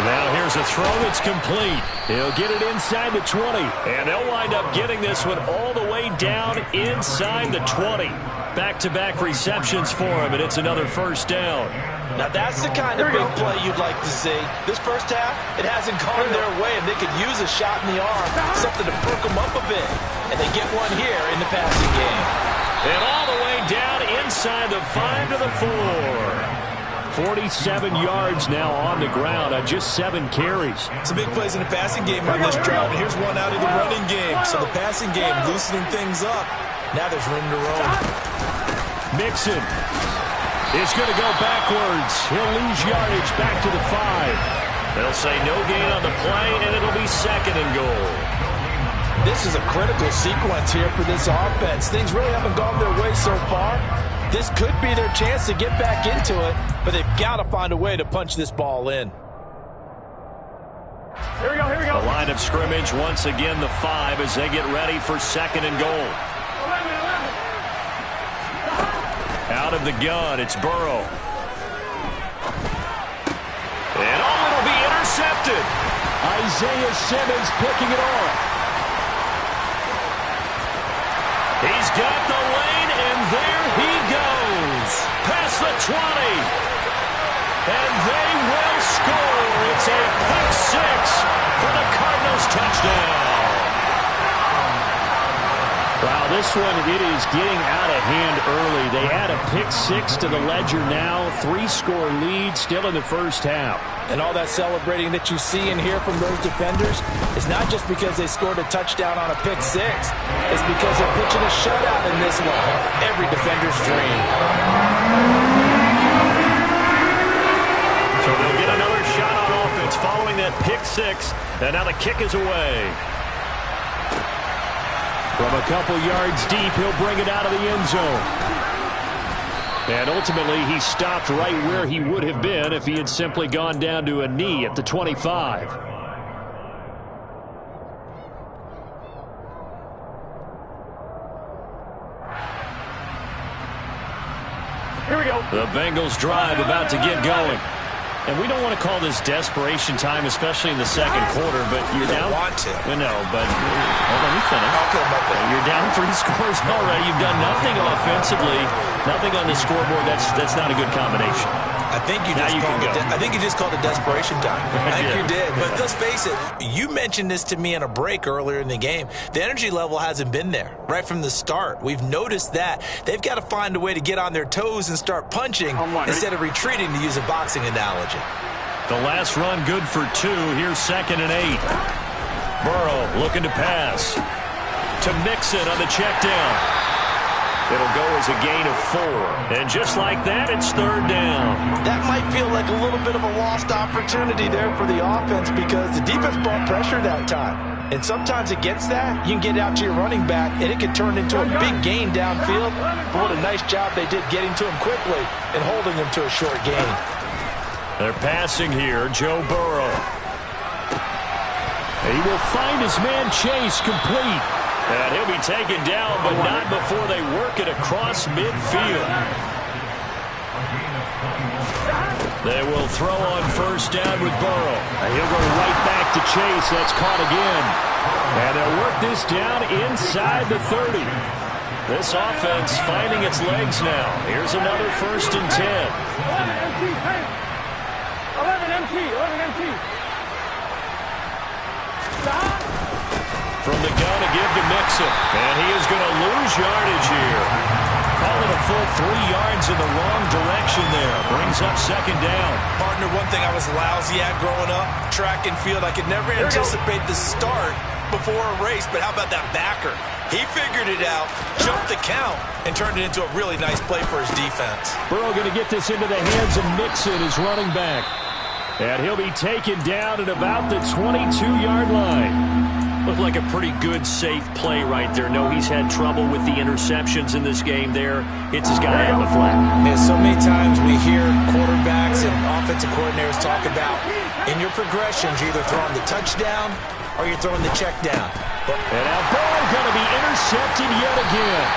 Now here's a throw that's complete. He'll get it inside the 20, and they'll wind up getting this one all the way down inside the 20. Back-to-back receptions for him, and it's another 1st down. Now that's the kind of big play you'd like to see. This first half, it hasn't gone their way, and they could use a shot in the arm, something to perk them up a bit. And they get one here in the passing game. And all the way down inside the 5 to the 4. 47 yards now on the ground on just 7 carries. Some big plays in the passing game on this drive, and here's one out of the running game. So the passing game loosening things up. Now there's room to roam. Mixon is going to go backwards. He'll lose yardage back to the 5. They'll say no gain on the play, and it'll be 2nd and goal. This is a critical sequence here for this offense. Things really haven't gone their way so far. This could be their chance to get back into it, but they've got to find a way to punch this ball in. Here we go, here we go. The line of scrimmage, once again, the 5 as they get ready for 2nd and goal. Out of the gun, it's Burrow. And it'll be intercepted. Isaiah Simmons picking it off. He's got the lane, and there he goes. Past the 20. And they will score. It's a pick 6 for the Cardinals touchdown. Wow, this one, it is getting out of hand early. They add a pick-6 to the ledger now. 3-score lead still in the first half. And all that celebrating that you see and hear from those defenders is not just because they scored a touchdown on a pick-6. It's because they're pitching a shutout in this one. Every defender's dream. So they'll get another shot on offense following that pick-6. And now the kick is away. From a couple yards deep, he'll bring it out of the end zone. And ultimately, he stopped right where he would have been if he had simply gone down to a knee at the 25. Here we go. The Bengals drive about to get going. And we don't want to call this desperation time, especially in the second quarter, but you're down. Want to. No, but let me finish. Okay, you're down 3 scores already. You've done nothing offensively, nothing on the scoreboard. That's not a good combination. I think you just called it desperation time. I think you did. But let's face it, you mentioned this to me in a break earlier in the game. The energy level hasn't been there right from the start. We've noticed that. They've got to find a way to get on their toes and start punching instead of retreating, to use a boxing analogy. The last run good for 2. Here's 2nd and 8. Burrow looking to pass. To Mixon on the check down. It'll go as a gain of 4. And just like that, it's 3rd down. That might feel like a little bit of a lost opportunity there for the offense because the defense brought pressure that time. And sometimes against that, you can get out to your running back, and it can turn into a big gain downfield. But what a nice job they did getting to him quickly and holding him to a short gain. They're passing here. Joe Burrow. He will find his man Chase complete. And he'll be taken down, but not before they work it across midfield. They will throw on 1st down with Burrow. And he'll go right back to Chase. That's caught again. And they'll work this down inside the 30. This offense finding its legs now. Here's another 1st and 10. 11 MT. From the gun to give to Mixon. And he is going to lose yardage here. Call it a full 3 yards in the wrong direction there. Brings up 2nd down. Partner, one thing I was lousy at growing up, track and field, I could never anticipate the start before a race, but how about that backer? He figured it out, jumped the count, and turned it into a really nice play for his defense. Burrow going to get this into the hands of Mixon, his running back. And he'll be taken down at about the 22-yard line. Looked like a pretty good, safe play right there. No, he's had trouble with the interceptions in this game there. Hits his guy on the flat. Yeah, so many times we hear quarterbacks and offensive coordinators talk about, in your progressions, you're either throwing the touchdown or you're throwing the check down. And now Burrow going to be intercepted yet again.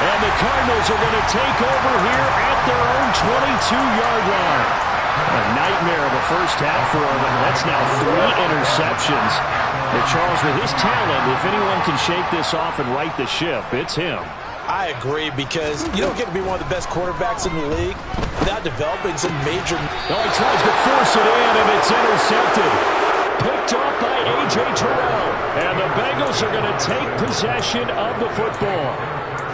And the Cardinals are going to take over here at their own 22-yard line. A nightmare of a first half for him, and that's now 3 interceptions. But Charles, with his talent, if anyone can shake this off and right the ship, it's him. I agree, because you don't get to be one of the best quarterbacks in the league without developing some major... No, he tries to force it in, and it's intercepted. Picked up by A.J. Terrell. And the Bengals are going to take possession of the football.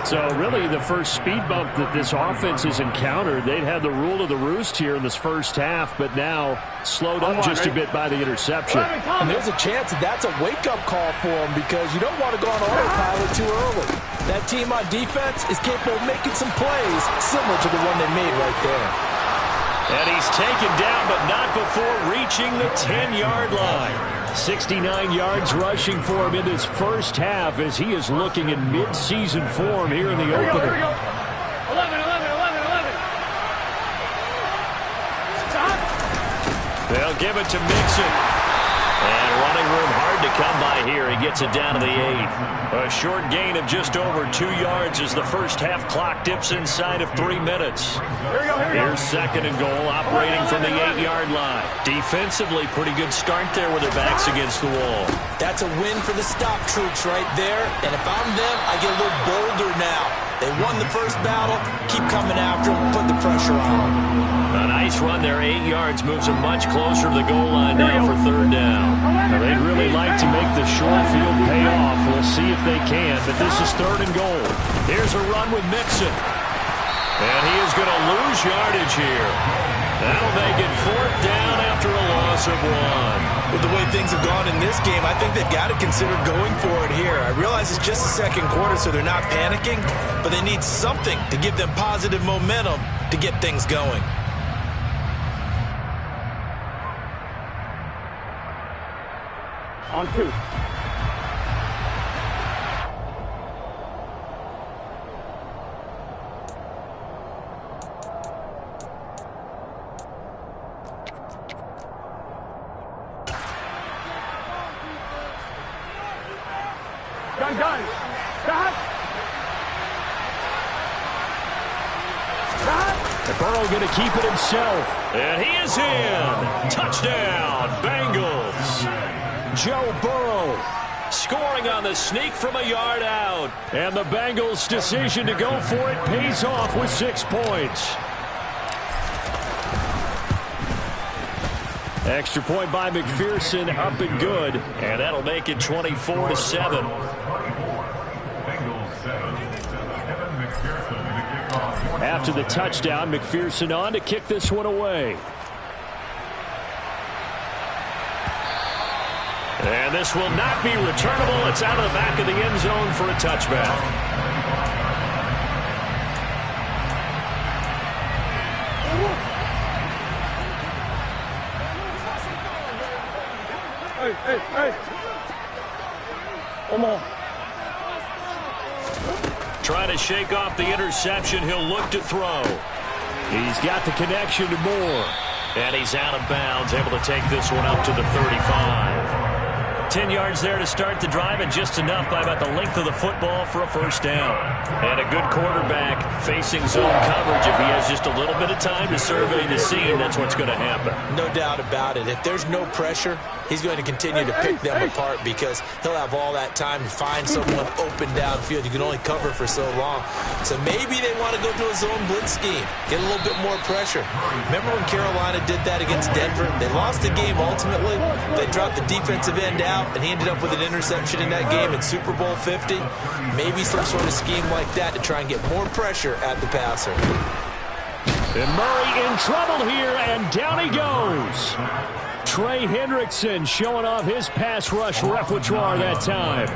So really the first speed bump that this offense has encountered, they'd had the rule of the roost here in this first half, but now slowed up just a bit by the interception. And there's a chance that that's a wake-up call for them, because you don't want to go on autopilot too early. That team on defense is capable of making some plays similar to the one they made right there. And he's taken down, but not before reaching the 10-yard line. 69 yards rushing for him in this first half as he is looking in mid-season form here in the opener. 11. Stop. They'll give it to Mixon. And running room hard to come by here. He gets it down to the 8. A short gain of just over 2 yards as the first half clock dips inside of 3 minutes. Here's 2nd and goal, operating from the 8-yard line. Defensively, pretty good start there with their backs against the wall. That's a win for the stop troops right there. And if I'm them, I get a little bolder now. They won the first battle. Keep coming after them. Put the pressure on them. A nice run there, 8 yards, moves them much closer to the goal line now for third down. Now, they'd really like to make the short field pay off. We'll see if they can, but this is third and goal. Here's a run with Mixon. And he is going to lose yardage here. That'll make it fourth down after a loss of 1. With the way things have gone in this game, I think they've got to consider going for it here. I realize it's just the second quarter, so they're not panicking, but they need something to give them positive momentum to get things going. On 2. Gun. Stop. Burrow going to keep it himself. And he is in. Touchdown, Bengals. Joe Burrow scoring on the sneak from a yard out. And the Bengals' decision to go for it pays off with 6 points. Extra point by McPherson, up and good. And that'll make it 24-7. After the touchdown, McPherson on to kick this one away. And this will not be returnable. It's out of the back of the end zone for a touchback. Hey. Come on. Trying to shake off the interception. He'll look to throw. He's got the connection to Moore. And he's out of bounds, able to take this one up to the 35. 10 yards there to start the drive, and just enough by about the length of the football for a first down. And a good quarterback facing zone coverage. If he has just a little bit of time to survey the scene, that's what's going to happen. No doubt about it. If there's no pressure, he's going to continue to pick them apart because he'll have all that time to find someone open downfield. You can only cover for so long. So maybe they want to go to a zone blitz scheme, get a little bit more pressure. Remember when Carolina did that against Denver? They lost the game ultimately. They dropped the defensive end out, and he ended up with an interception in that game in Super Bowl 50. Maybe some sort of scheme like that to try and get more pressure at the passer. And Murray in trouble here, and down he goes. Trey Hendrickson showing off his pass rush repertoire that time.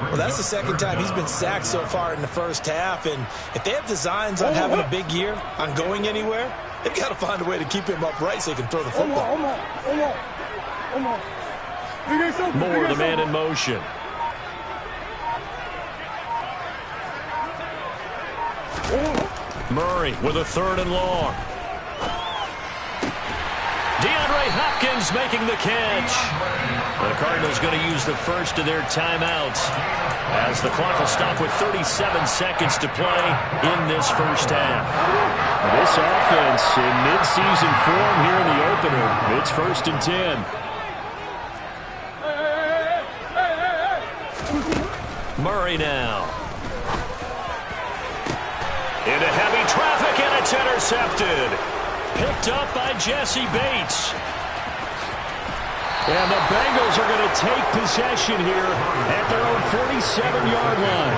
Well, that's the second time he's been sacked so far in the first half, and if they have designs on having a big year, on going anywhere, they've got to find a way to keep him upright so he can throw the football. Moore, the man in motion. Murray with a third and long. DeAndre Hopkins making the catch. The Cardinals going to use the first of their timeouts as the clock will stop with 37 seconds to play in this first half. This offense in midseason form here in the opener. It's 1st and 10. Murray now. Into heavy traffic, and it's intercepted. Picked up by Jesse Bates. And the Bengals are going to take possession here at their own 47-yard line.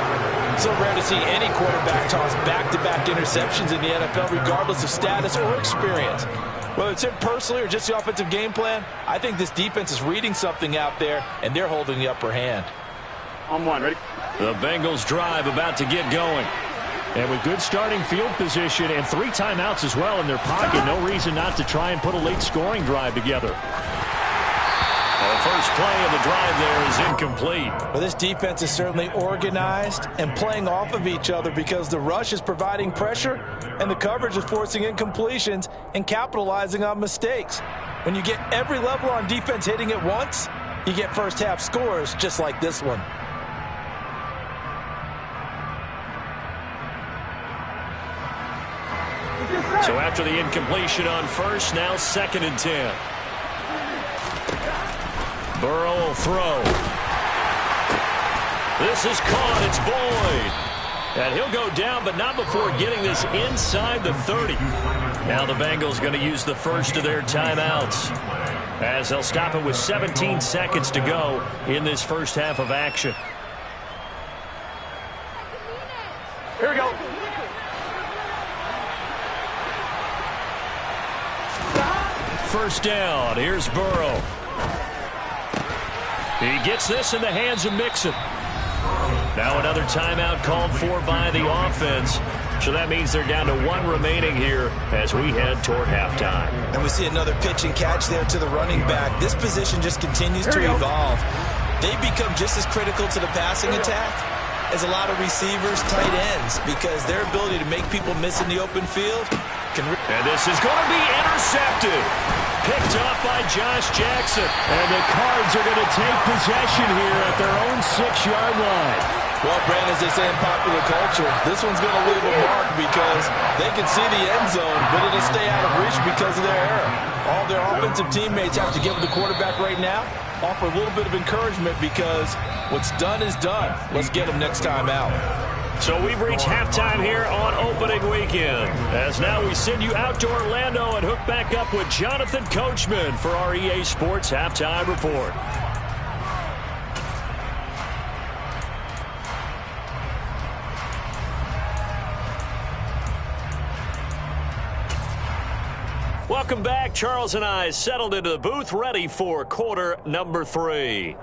So rare to see any quarterback toss back-to-back interceptions in the NFL, regardless of status or experience. Whether it's him personally or just the offensive game plan, I think this defense is reading something out there, and they're holding the upper hand. On 1, ready? The Bengals drive about to get going. And with good starting field position and 3 timeouts as well in their pocket, no reason not to try and put a late scoring drive together. The first play of the drive there is incomplete. Well, this defense is certainly organized and playing off of each other because the rush is providing pressure and the coverage is forcing incompletions and capitalizing on mistakes. When you get every level on defense hitting at once, you get first half scores just like this one. So after the incompletion on first, now 2nd and 10. Burrow will throw. This is caught. It's Boyd. And he'll go down, but not before getting this inside the 30. Now the Bengals going to use the first of their timeouts, as they'll stop it with 17 seconds to go in this first half of action. Here we go. First down. Here's Burrow. He gets this in the hands of Mixon. Now another timeout called for by the offense. So that means they're down to one remaining here as we head toward halftime. And we see another pitch and catch there to the running back. This position just continues to evolve. They become just as critical to the passing attack as a lot of receivers, tight ends, because their ability to make people miss in the open field can... And this is going to be intercepted. Picked up by Josh Jackson. And the Cards are going to take possession here at their own 6-yard line. Well, Brandon, as they say in popular culture, this one's going to leave a mark because they can see the end zone, but it'll stay out of reach because of their error. All their offensive teammates have to give the quarterback right now, offer a little bit of encouragement because what's done is done. Let's get them next time out. So we've reached halftime here on opening weekend, as now we send you out to Orlando and hook back up with Jonathan Coachman for our EA Sports Halftime Report. Welcome back. Charles and I settled into the booth, ready for quarter number 3.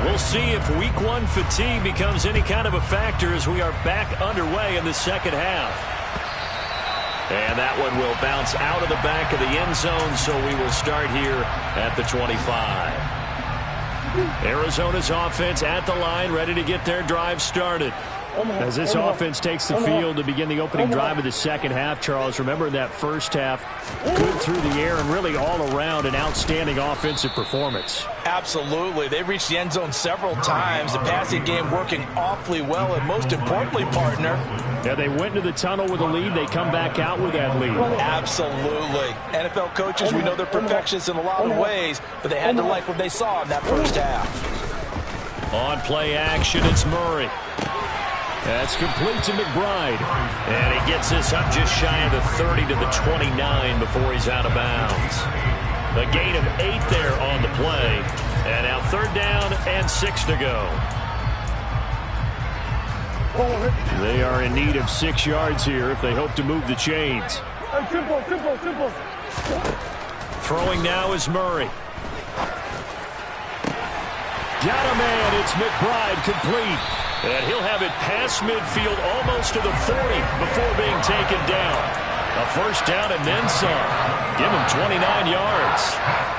We'll see if week 1 fatigue becomes any kind of a factor as we are back underway in the second half. And that one will bounce out of the back of the end zone, so we will start here at the 25. Arizona's offense at the line, ready to get their drive started. As this offense takes the field to begin the opening drive of the second half, Charles, remember that first half, good through the air and really all around an outstanding offensive performance. Absolutely. They reached the end zone several times. The passing game working awfully well, and most importantly, partner. Yeah, they went into the tunnel with a lead. They come back out with that lead. Absolutely. NFL coaches, we know they're perfectionists in a lot of ways, but they had to like what they saw in that first half. On play action, it's Murray. That's complete to McBride. And he gets this up just shy of the 30 to the 29 before he's out of bounds. A gain of 8 there on the play. And now 3rd down and 6 to go. They are in need of 6 yards here if they hope to move the chains. Simple. Throwing now is Murray. Got a man. It's McBride, complete. And he'll have it past midfield almost to the 40 before being taken down. A first down and then some. Give him 29 yards.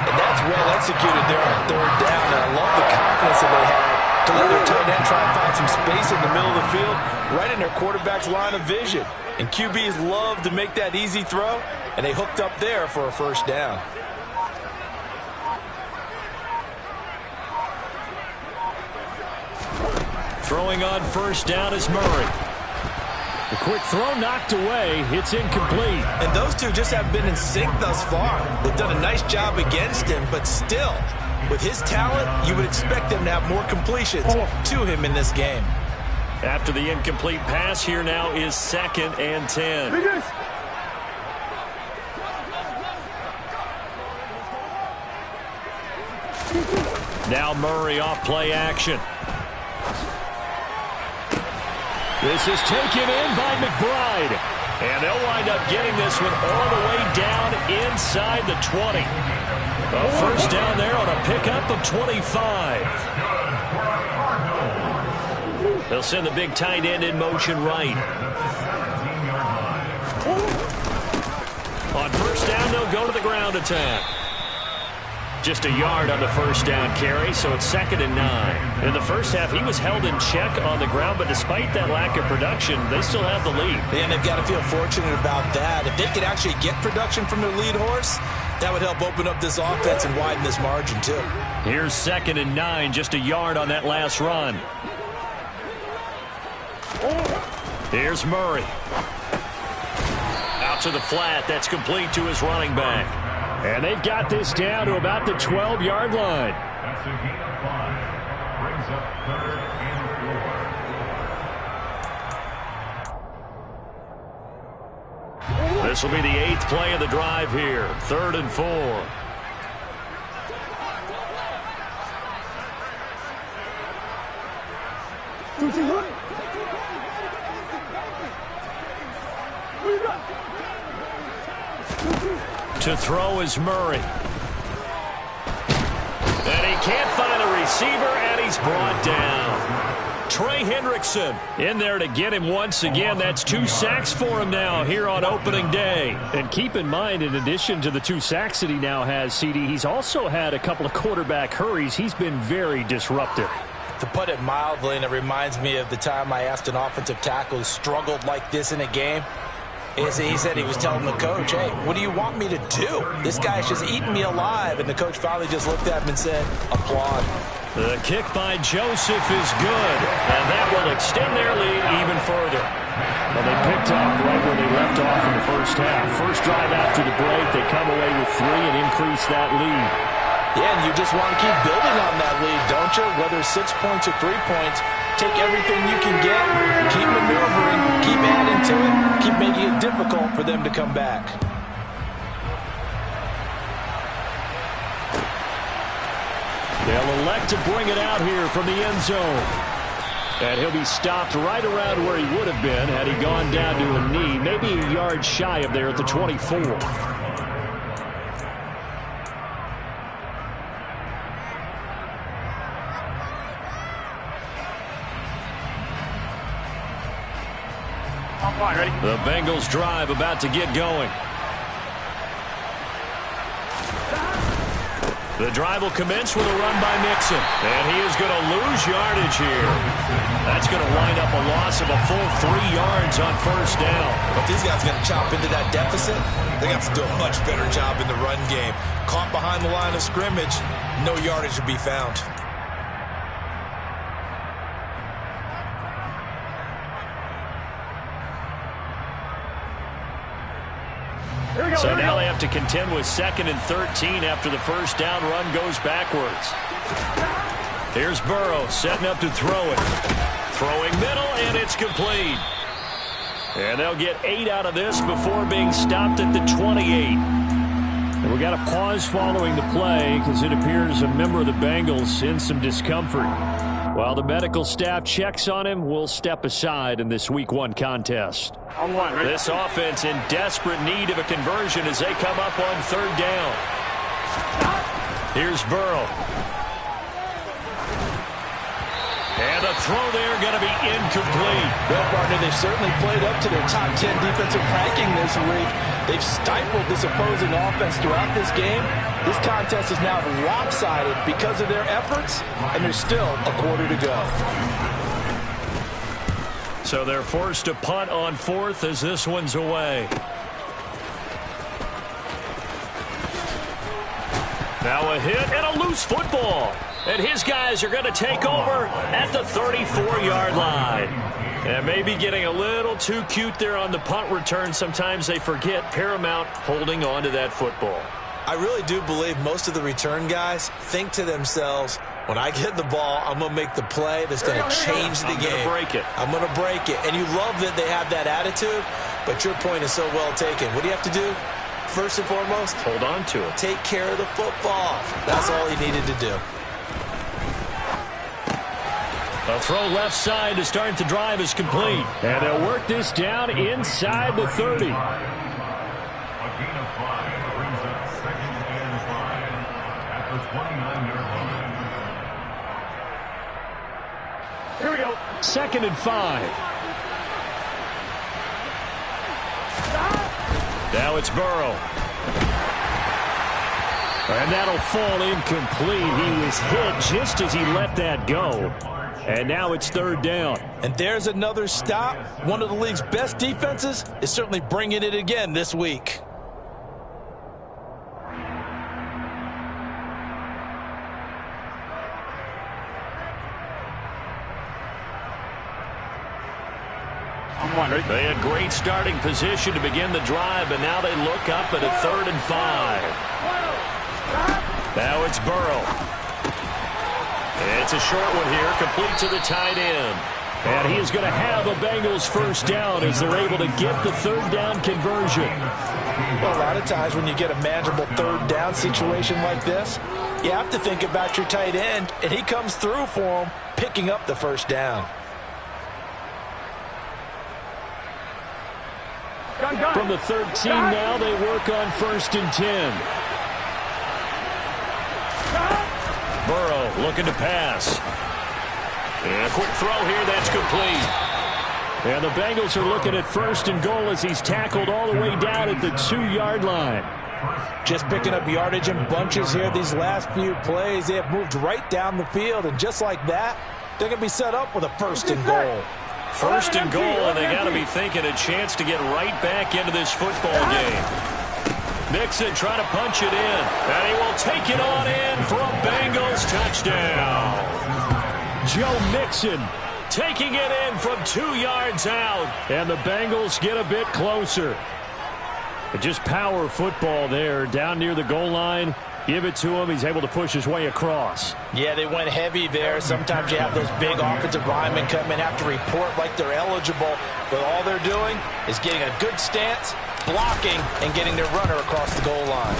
And that's well executed there on 3rd down. And I love the confidence that they had to let their tight end try and find some space in the middle of the field, right in their quarterback's line of vision. And QBs love to make that easy throw, and they hooked up there for a first down. Throwing on first down is Murray. The quick throw knocked away. It's incomplete. And those two just haven't been in sync thus far. They've done a nice job against him, but still, with his talent, you would expect them to have more completions to him in this game. After the incomplete pass, here now is 2nd and 10. Now Murray off play action. This is taken in by McBride. And they'll wind up getting this one all the way down inside the 20. A first down there on a pickup of 25. They'll send the big tight end in motion right. On first down, they'll go to the ground attack. Just a yard on the first down carry, so it's 2nd and 9. In the first half, he was held in check on the ground, but despite that lack of production, they still have the lead. And they've got to feel fortunate about that. If they could actually get production from their lead horse, that would help open up this offense and widen this margin, too. Here's 2nd and 9, just a yard on that last run. Here's Murray. Out to the flat, that's complete to his running back. And they've got this down to about the 12-yard line. up 3rd and 4. This will be the 8th play of the drive here. 3rd and 4. To throw is Murray. And he can't find a receiver, and he's brought down. Trey Hendrickson in there to get him once again. That's 2 sacks for him now here on opening day. And keep in mind, in addition to the 2 sacks that he now has, CD, he's also had a couple of quarterback hurries. He's been very disruptive. To put it mildly, and it reminds me of the time I asked an offensive tackle who struggled like this in a game. He said he was telling the coach, hey, what do you want me to do? This guy's just eating me alive. And the coach finally just looked at him and said, applaud. The kick by Joseph is good, and that will extend their lead even further. Well, they picked up right where they left off in the first half. First drive after the break, they come away with 3 and increase that lead. Yeah, and you just want to keep building on that lead, don't you? Whether it's 6 points or 3 points, take everything you can get, keep maneuvering, keep adding to it, keep making it difficult for them to come back. They'll elect to bring it out here from the end zone. And he'll be stopped right around where he would have been had he gone down to a knee, maybe a yard shy of there at the 24. Ready? The Bengals drive about to get going. The drive will commence with a run by Mixon. And he is going to lose yardage here. That's going to wind up a loss of a full 3 yards on first down. But these guys are going to chop into that deficit. They got to do a much better job in the run game. Caught behind the line of scrimmage, no yardage to be found. So now they have to contend with 2nd and 13 after the first down run goes backwards. Here's Burrow setting up to throw it. Throwing middle, and it's complete. And they'll get 8 out of this before being stopped at the 28. And we got a pause following the play because it appears a member of the Bengals in some discomfort. While the medical staff checks on him, we'll step aside in this Week 1 contest. On 1, ready? This offense in desperate need of a conversion as they come up on 3rd down. Here's Burrow. And the throw there going to be incomplete. Well, partner, they've certainly played up to their top 10 defensive ranking this week. They've stifled this opposing offense throughout this game. This contest is now lopsided because of their efforts, and there's still a quarter to go. So they're forced to punt on 4th as this one's away. Now a hit and a loose football. And his guys are going to take over at the 34-yard line. And maybe getting a little too cute there on the punt return. Sometimes they forget paramount holding on to that football. I really do believe most of the return guys think to themselves, when I get the ball, I'm going to make the play that's going to change the game. I'm going to break it. I'm going to break it. And you love that they have that attitude, but your point is so well taken. What do you have to do? First and foremost, hold on to it. Take care of the football. That's all he needed to do. A throw left side to start the drive is complete. And they'll work this down inside the 30. A gain of 5 brings up 2nd and 5 at the 29-yard line. Here we go. 2nd and 5. Now it's Burrow. And that'll fall incomplete. He was hit just as he let that go. And now it's 3rd down. And there's another stop. One of the league's best defenses is certainly bringing it again this week. On 1, ready? They had great starting position to begin the drive, but now they look up at a 3rd and 5. Now it's Burrow. It's a short one here, complete to the tight end. And he is going to have a Bengals first down as they're able to get the third down conversion. Well, a lot of times when you get a manageable third down situation like this, you have to think about your tight end, and he comes through for him, picking up the first down. From the 13 now, they work on 1st and 10. Burrow looking to pass. And a quick throw here, that's complete. And the Bengals are looking at 1st and goal as he's tackled all the way down at the 2-yard line. Just picking up yardage in bunches here these last few plays. They have moved right down the field, and just like that, they're going to be set up with a 1st and goal. 1st and goal, and they got to be thinking a chance to get right back into this football game. Mixon trying to punch it in, and he will take it on in for a Bengals touchdown. Joe Mixon taking it in from 2 yards out, and the Bengals get a bit closer. But just power football there down near the goal line. Give it to him. He's able to push his way across. Yeah, they went heavy there. Sometimes you have those big offensive linemen come in, have to report like they're eligible, but all they're doing is getting a good stance, blocking, and getting their runner across the goal line.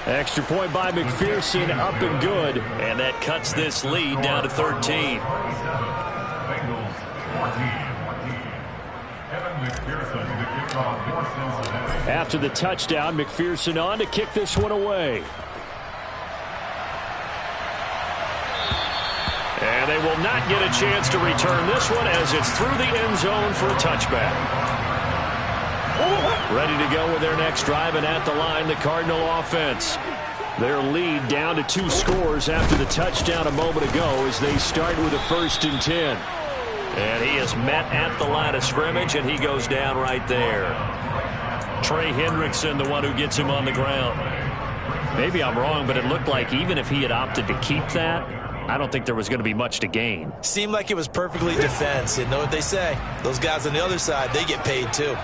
Extra point by McPherson, up and good. And that cuts this lead down to 13. After the touchdown, McPherson on to kick this one away. And they will not get a chance to return this one as it's through the end zone for a touchback. Ready to go with their next drive, and at the line, the Cardinal offense. Their lead down to 2 scores after the touchdown a moment ago as they start with a 1st and 10. And he is met at the line of scrimmage, and he goes down right there. Trey Hendrickson, the one who gets him on the ground. Maybe I'm wrong, but it looked like even if he had opted to keep that, I don't think there was going to be much to gain. Seemed like it was perfectly defense. You know what they say. Those guys on the other side, they get paid too.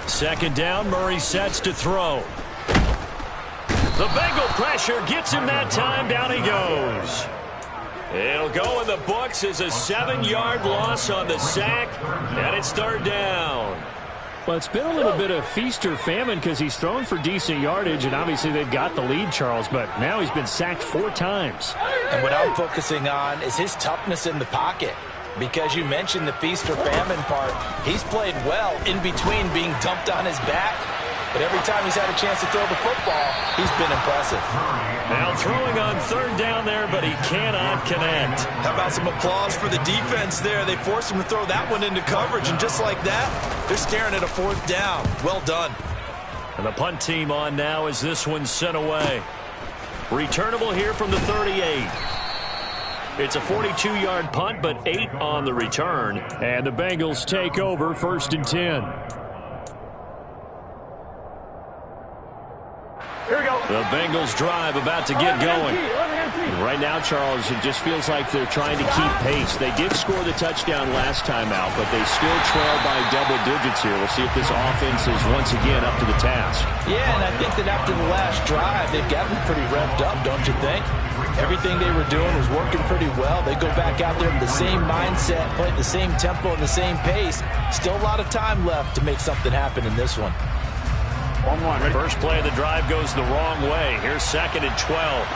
Second down, Murray sets to throw. The Bengal pressure gets him that time. Down he goes. It'll go in the books as a 7-yard loss on the sack, and it's 3rd down. Well, it's been a little bit of feast or famine because he's thrown for decent yardage, and obviously they've got the lead, Charles, but now he's been sacked 4 times. And what I'm focusing on is his toughness in the pocket. Because you mentioned the feast or famine part, he's played well in between being dumped on his back. But every time he's had a chance to throw the football, he's been impressive. Now throwing on 3rd down there, but he cannot connect. How about some applause for the defense there? They forced him to throw that one into coverage, and just like that, they're staring at a 4th down. Well done. And the punt team on now as this one's sent away. Returnable here from the 38. It's a 42-yard punt, but 8 on the return. And the Bengals take over 1st and 10. Here we go. The Bengals drive about to get going. Right now, Charles, it just feels like they're trying to keep pace. They did score the touchdown last time out, but they still trail by double digits here. We'll see if this offense is once again up to the task. Yeah, and I think that after the last drive, they've gotten pretty revved up, don't you think? Everything they were doing was working pretty well. They go back out there with the same mindset, play at the same tempo and the same pace. Still a lot of time left to make something happen in this one. 1-1. Ready? First play of the drive goes the wrong way. Here's 2nd and 12.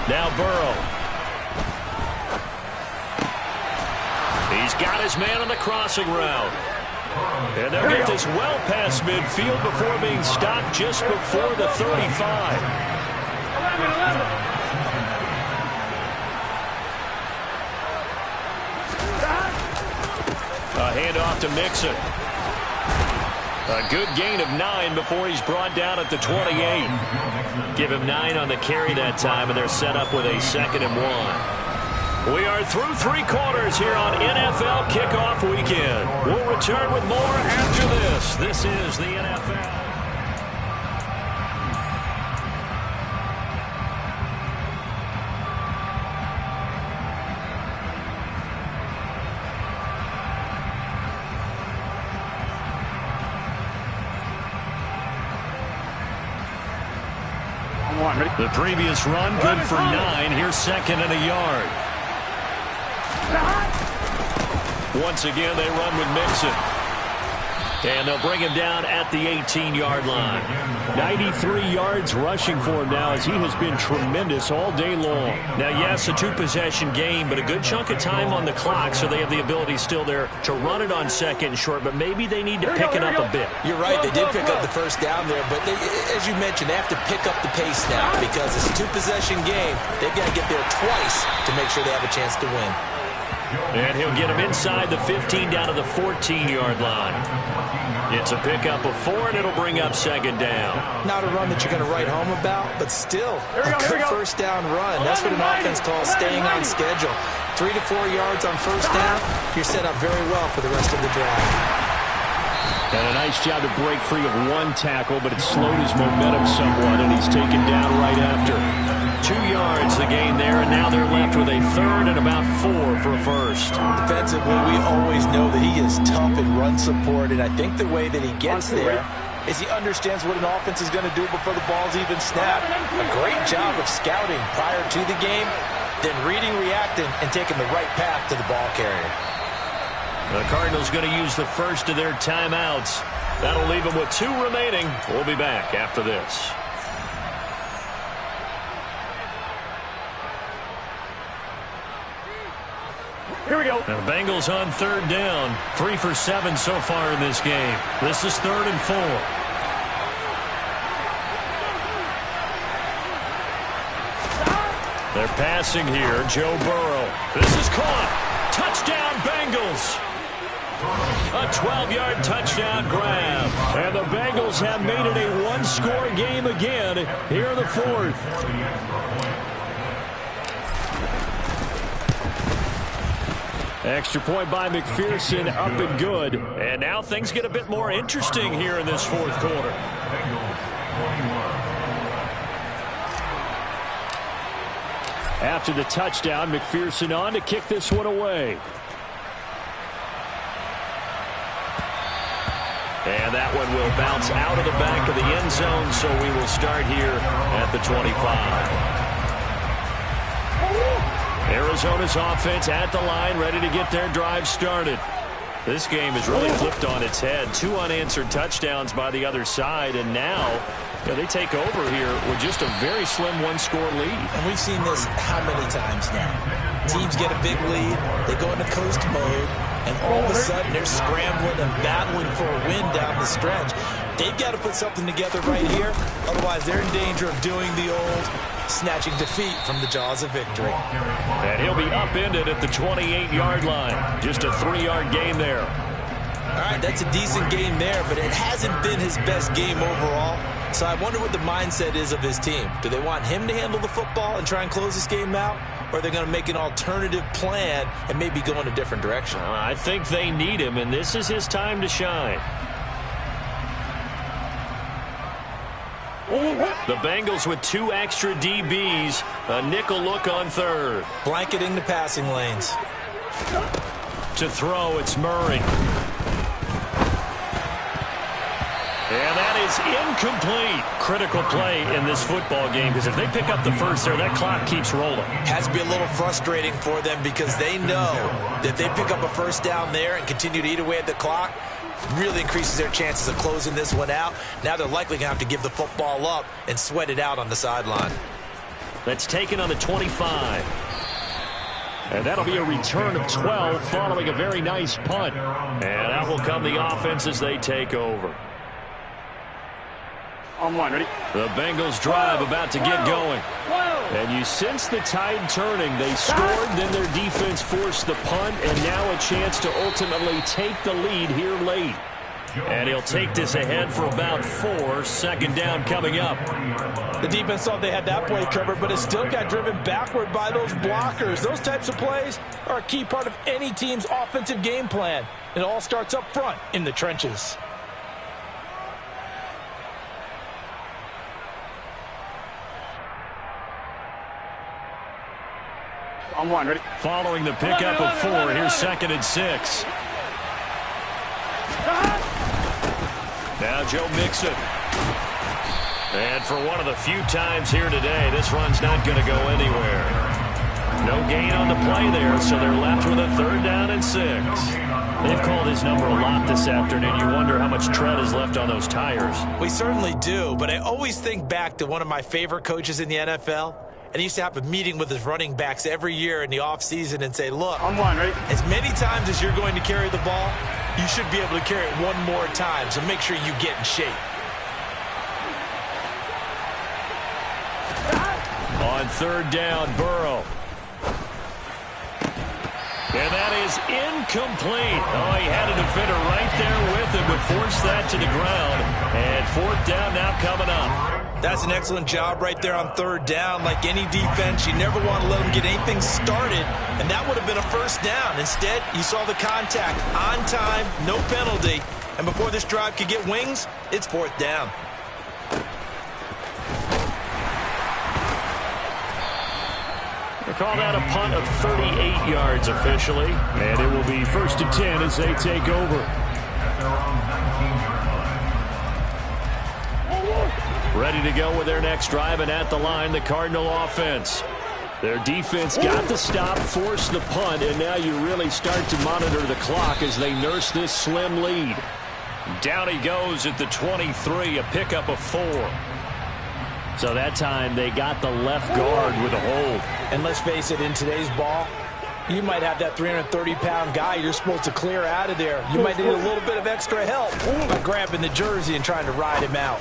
Now Burrow. He's got his man on the crossing route. And they'll get this well past midfield before being stopped just before the 35. A handoff to Mixon. A good gain of 9 before he's brought down at the 28. Give him 9 on the carry that time, and they're set up with a 2nd and 1. We are through 3 quarters here on NFL Kickoff Weekend. We'll return with more after this. This is the NFL. 1, ready? The previous run, good for 9. Here's second and a yard. Once again, they run with Mixon. And they'll bring him down at the 18-yard line. 93 yards rushing for him now as he has been tremendous all day long. Now, yes, a two-possession game, but a good chunk of time on the clock, so they have the ability still there to run it on second and short, but maybe they need to pick it up a bit. You're right, they did pick up the first down there, but as you mentioned, they have to pick up the pace now because it's a two-possession game. They've got to get there twice to make sure they have a chance to win. And he'll get him inside the 15 down to the 14-yard line. It's a pickup of 4, and it'll bring up second down. Not a run that you're going to write home about, but still a good first down run. That's what an offense calls staying on schedule. 3 to 4 yards on first down, you're set up very well for the rest of the drive. And a nice job to break free of one tackle, but it slowed his momentum somewhat, and he's taken down right after. 2 yards the gain there, and now they're left with a third and about 4 for a first. Defensively, we always know that he is tough in run support, and I think the way that he gets there is he understands what an offense is going to do before the ball's even snapped. A great job of scouting prior to the game, then reading, reacting, and taking the right path to the ball carrier. The Cardinals going to use the first of their timeouts. That'll leave them with 2 remaining. We'll be back after this. Here we go. Now the Bengals on third down. 3 for 7 so far in this game. This is 3rd and 4. They're passing here. Joe Burrow. This is caught. Touchdown Bengals. A 12-yard touchdown grab. And the Bengals have made it a one-score game again here in the 4th. Extra point by McPherson, up and good. And now things get a bit more interesting here in this 4th quarter. After the touchdown, McPherson on to kick this one away. And that one will bounce out of the back of the end zone, so we will start here at the 25. Arizona's offense at the line, ready to get their drive started. This game is really flipped on its head. 2 unanswered touchdowns by the other side, and now they take over here with just a very slim one-score lead. And we've seen this how many times now? Teams get a big lead, they go into coast mode, and all of a sudden they're scrambling and battling for a win down the stretch. They've got to put something together right here, otherwise they're in danger of doing the old snatching defeat from the jaws of victory. And he'll be upended at the 28-yard line. Just a 3-yard gain there. All right, that's a decent game there, but it hasn't been his best game overall. So I wonder what the mindset is of his team. Do they want him to handle the football and try and close this game out? Or are they going to make an alternative plan and maybe go in a different direction? I think they need him, and this is his time to shine. The Bengals with 2 extra DBs. A nickel look on third. Blanketing the passing lanes. To throw, it's Murray. And that is incomplete. Critical play in this football game, because if they pick up the first there, that clock keeps rolling. Has to be a little frustrating for them because they know that if they pick up a first down there and continue to eat away at the clock, really increases their chances of closing this one out. Now they're likely going to have to give the football up and sweat it out on the sideline. That's taken on the 25. And that'll be a return of 12 following a very nice punt. And out will come the offense as they take over. On 1, ready? The Bengals drive about to get going. And you sense the tide turning. They scored, then their defense forced the punt, and now a chance to ultimately take the lead here late. And he'll take this ahead for about 4. Second down coming up. The defense thought they had that play covered, but it still got driven backward by those blockers. Those types of plays are a key part of any team's offensive game plan. It all starts up front in the trenches. On 1, ready? Following the pickup of 4, here's 2nd and 6. Now Joe Mixon. And for one of the few times here today, this run's not going to go anywhere. No gain on the play there, so they're left with a 3rd down and 6. They've called his number a lot this afternoon. You wonder how much tread is left on those tires. We certainly do, but I always think back to one of my favorite coaches in the NFL, and he used to have a meeting with his running backs every year in the offseason and say, look, On one, ready? as many times as you're going to carry the ball, you should be able to carry it one more time, so make sure you get in shape. On 3rd down, Burrow. And that is incomplete. Oh, he had a defender right there with him, but forced that to the ground. And 4th down now coming up. That's an excellent job right there on 3rd down. Like any defense, you never want to let them get anything started, and that would have been a 1st down. Instead, you saw the contact on time, no penalty, and before this drive could get wings, it's 4th down. They call that a punt of 38 yards officially, and it will be 1st and 10 as they take over. Ready to go with their next drive, and at the line, the Cardinal offense. Their defense got the stop, forced the punt, and now you really start to monitor the clock as they nurse this slim lead. Down he goes at the 23, a pickup of 4. So that time they got the left guard with a hold. And let's face it, in today's ball, you might have that 330-pound guy you're supposed to clear out of there. You might need a little bit of extra help by grabbing the jersey and trying to ride him out.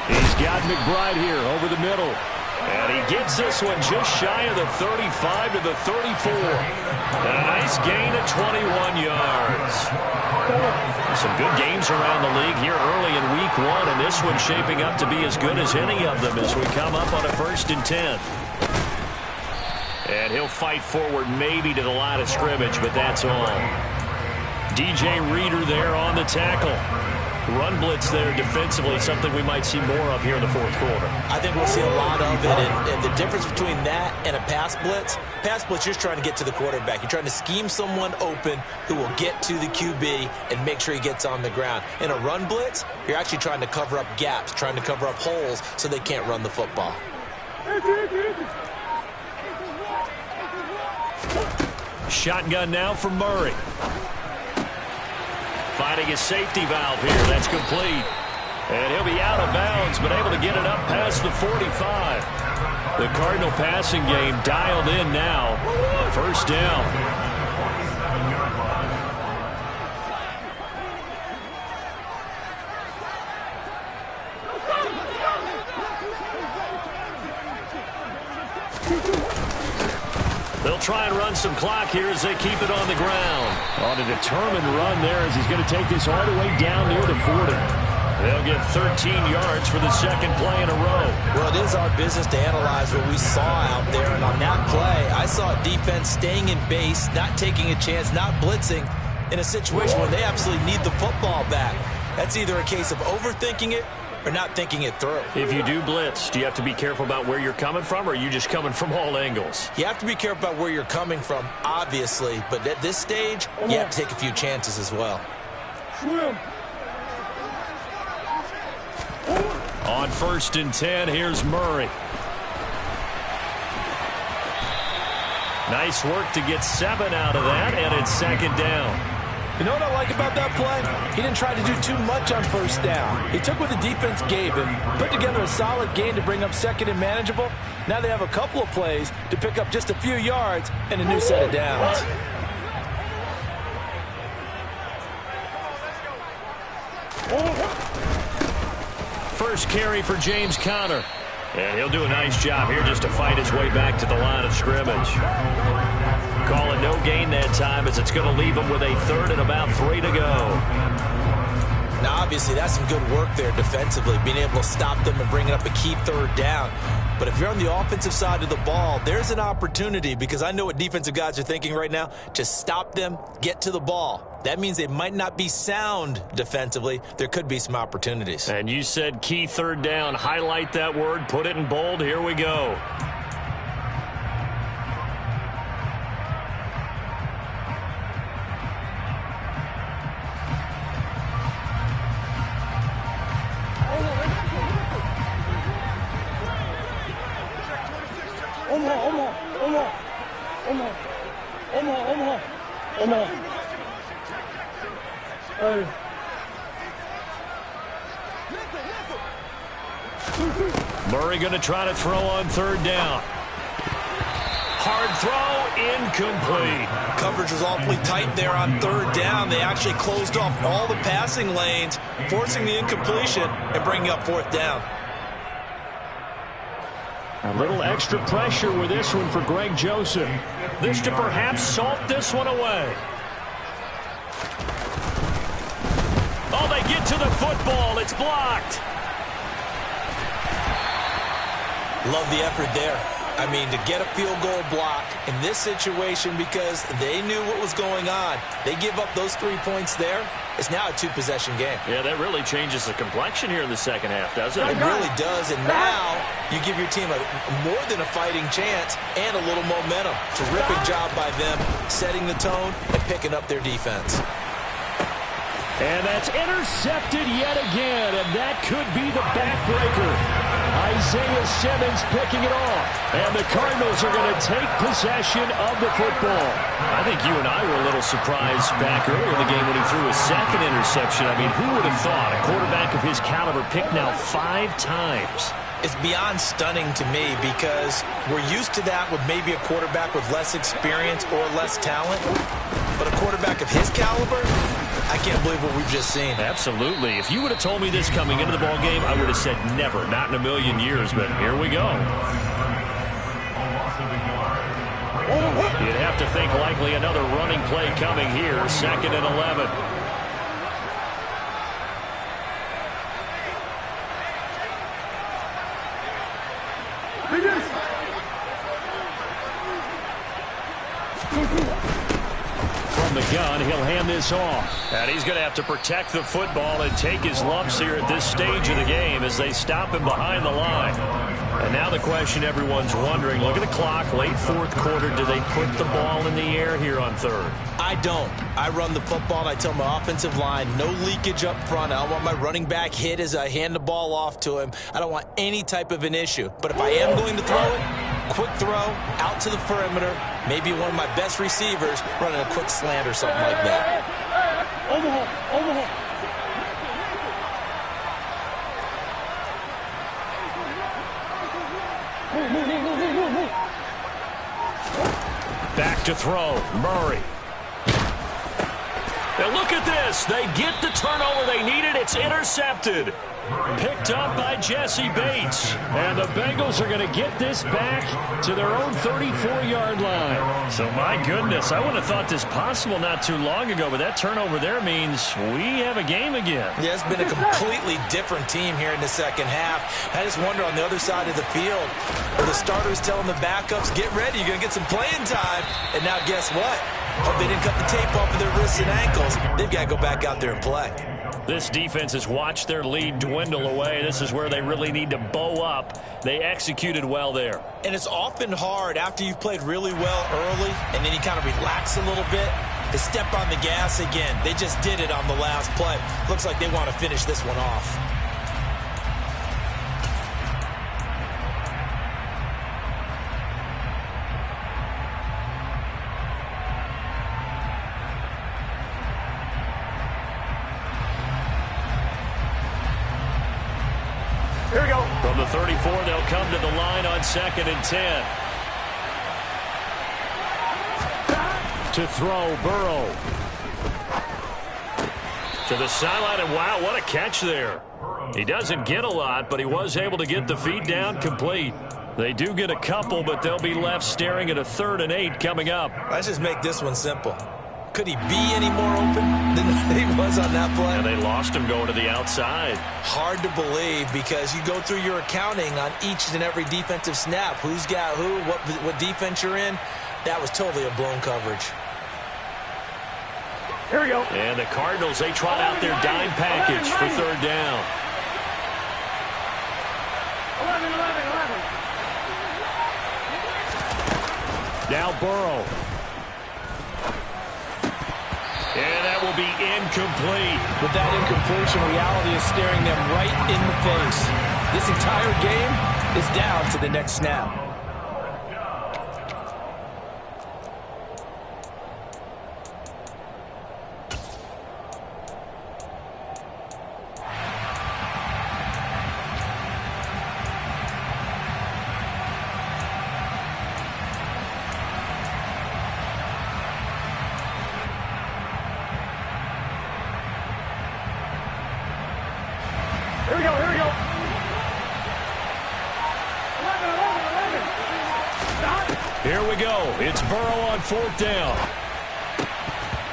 He's got McBride here over the middle. And he gets this one just shy of the 35 to the 34. And a nice gain of 21 yards. Some good games around the league here early in week 1, and this one's shaping up to be as good as any of them as we come up on a 1st and 10. And he'll fight forward maybe to the line of scrimmage, but that's all. DJ Reader there on the tackle. Run blitz there defensively, something we might see more of here in the 4th quarter. I think we'll see a lot of it, and the difference between that and a pass blitz, you're just trying to get to the quarterback. You're trying to scheme someone open who will get to the QB and make sure he gets on the ground. In a run blitz, you're actually trying to cover up gaps, trying to cover up holes so they can't run the football. Shotgun now for Murray. Finding his safety valve here. That's complete. And he'll be out of bounds, but able to get it up past the 45. The Cardinal passing game dialed in now. 1st down. They'll try and run some clock here as they keep it on the ground. On a determined run there as he's going to take this all the way down near the 40. They'll get 13 yards for the 2nd play in a row. Well, it is our business to analyze what we saw out there, and on that play, I saw defense staying in base, not taking a chance, not blitzing in a situation where they absolutely need the football back. That's either a case of overthinking it or not thinking it through. If you do blitz, do you have to be careful about where you're coming from, or are you just coming from all angles? You have to be careful about where you're coming from, obviously, but at this stage, you have to take a few chances as well. On 1st and 10, here's Murray. Nice work to get 7 out of that, and it's 2nd down. You know what I like about that play? He didn't try to do too much on 1st down. He took what the defense gave him, put together a solid gain to bring up 2nd and manageable. Now they have a couple of plays to pick up just a few yards and a new set of downs. First carry for James Conner. And he'll do a nice job here just to fight his way back to the line of scrimmage. Call it no gain that time as it's going to leave him with a 3rd and about 3 to go. Now, obviously, that's some good work there defensively, being able to stop them and bringing up a key 3rd down. But if you're on the offensive side of the ball, there's an opportunity, because I know what defensive guys are thinking right now. Just stop them, get to the ball. That means they might not be sound defensively. There could be some opportunities. And you said key 3rd down. Highlight that word. Put it in bold. Here we go. Murray going to try to throw on third down. Hard throw, incomplete. Coverage was awfully tight there on third down. They actually closed off all the passing lanes, forcing the incompletion and bringing up fourth down. A little extra pressure with this one for Greg Joseph. This to perhaps salt this one away. Oh, they get to the football. It's blocked. Love the effort there. I mean, to get a field goal block in this situation because they knew what was going on. They give up those 3 points there. It's now a two-possession game. Yeah, that really changes the complexion here in the second half, doesn't it? It really does, and now you give your team more than a fighting chance and a little momentum. Terrific job by them setting the tone and picking up their defense. And that's intercepted yet again, and that could be the backbreaker. Isaiah Simmons picking it off. And the Cardinals are going to take possession of the football. I think you and I were a little surprised back earlier in the game when he threw his second interception. I mean, who would have thought a quarterback of his caliber picked now 5 times? It's beyond stunning to me because we're used to that with maybe a quarterback with less experience or less talent. But a quarterback of his caliber, I can't believe what we've just seen. Absolutely. If you would have told me this coming into the ball game, I would have said never, not in a million years. But here we go. You'd have to think likely another running play coming here. 2nd and 11. From the gun, he'll hand this off. And he's going to have to protect the football and take his lumps here at this stage of the game as they stop him behind the line. And now the question everyone's wondering, look at the clock, late 4th quarter, do they put the ball in the air here on 3rd? I don't. I run the football and I tell my offensive line, no leakage up front. I don't want my running back hit as I hand the ball off to him. I don't want any type of an issue. But if I am going to throw it, quick throw, out to the perimeter, maybe one of my best receivers running a quick slant or something like that. Back to throw, Murray. And look at this. They get the turnover they needed. It's intercepted. Picked up by Jesse Bates. And the Bengals are going to get this back to their own 34-yard line. So, my goodness, I wouldn't have thought this possible not too long ago, but that turnover there means we have a game again. Yeah, it's been a completely different team here in the second half. I just wonder on the other side of the field, are the starters telling the backups, get ready, you're going to get some playing time. And now guess what? Hope they didn't cut the tape off of their wrists and ankles. They've got to go back out there and play. This defense has watched their lead dwindle away. This is where they really need to bow up. They executed well there. And it's often hard after you've played really well early and then you kind of relax a little bit to step on the gas again. They just did it on the last play. Looks like they want to finish this one off. Here we go. From the 34, they'll come to the line on 2nd and 10. To throw, Burrow. To the sideline, and wow, what a catch there. He doesn't get a lot, but he was able to get the feed down complete. They do get a couple, but they'll be left staring at a 3rd and 8 coming up. Let's just make this one simple. Could he be any more open than he was on that play? And they lost him going to the outside. Hard to believe because you go through your accounting on each and every defensive snap. Who's got who, what defense you're in. That was totally a blown coverage. Here we go. And the Cardinals, they trot out their dime package for 3rd down. 11. Now Burrow. And that will be incomplete. With that incompletion, reality is staring them right in the face. This entire game is down to the next snap. Here we go. It's Burrow on 4th down.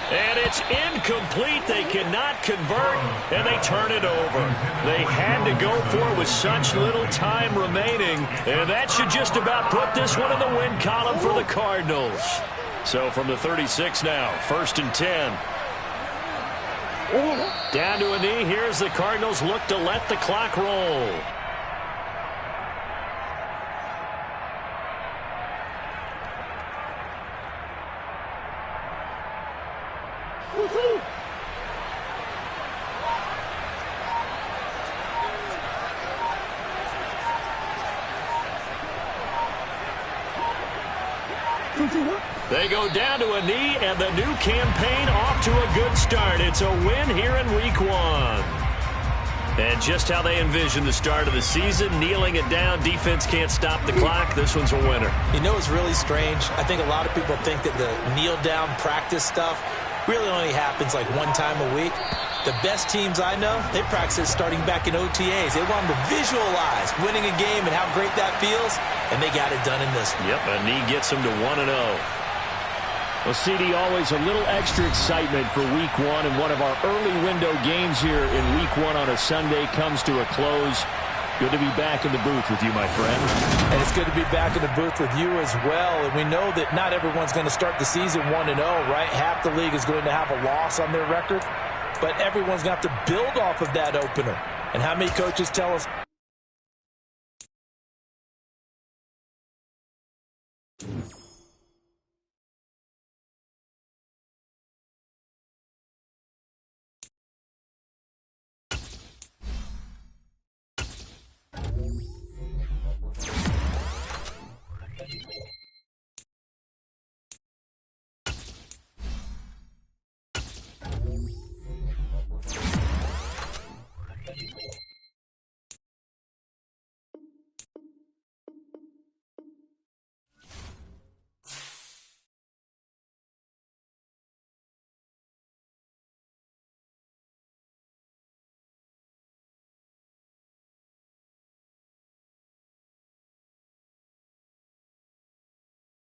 And it's incomplete. They cannot convert, and they turn it over. They had to go for it with such little time remaining, and that should just about put this one in the win column for the Cardinals. So from the 36 now, 1st and 10. Down to a knee. Here's the Cardinals look to let the clock roll. They go down to a knee, and the new campaign off to a good start. It's a win here in Week 1. And just how they envision the start of the season, kneeling it down, defense can't stop the clock. This one's a winner. You know what's really strange? I think a lot of people think that the kneel-down practice stuff really only happens like one time a week. The best teams I know, they practice it starting back in OTAs. They want them to visualize winning a game and how great that feels, and they got it done in this one. Yep, a knee gets them to 1-0. Well, CD, always a little extra excitement for Week 1, and one of our early window games here in Week 1 on a Sunday comes to a close. Good to be back in the booth with you, my friend. And it's good to be back in the booth with you as well. And we know that not everyone's going to start the season 1-0, right? Half the league is going to have a loss on their record. But everyone's going to have to build off of that opener. And how many coaches tell us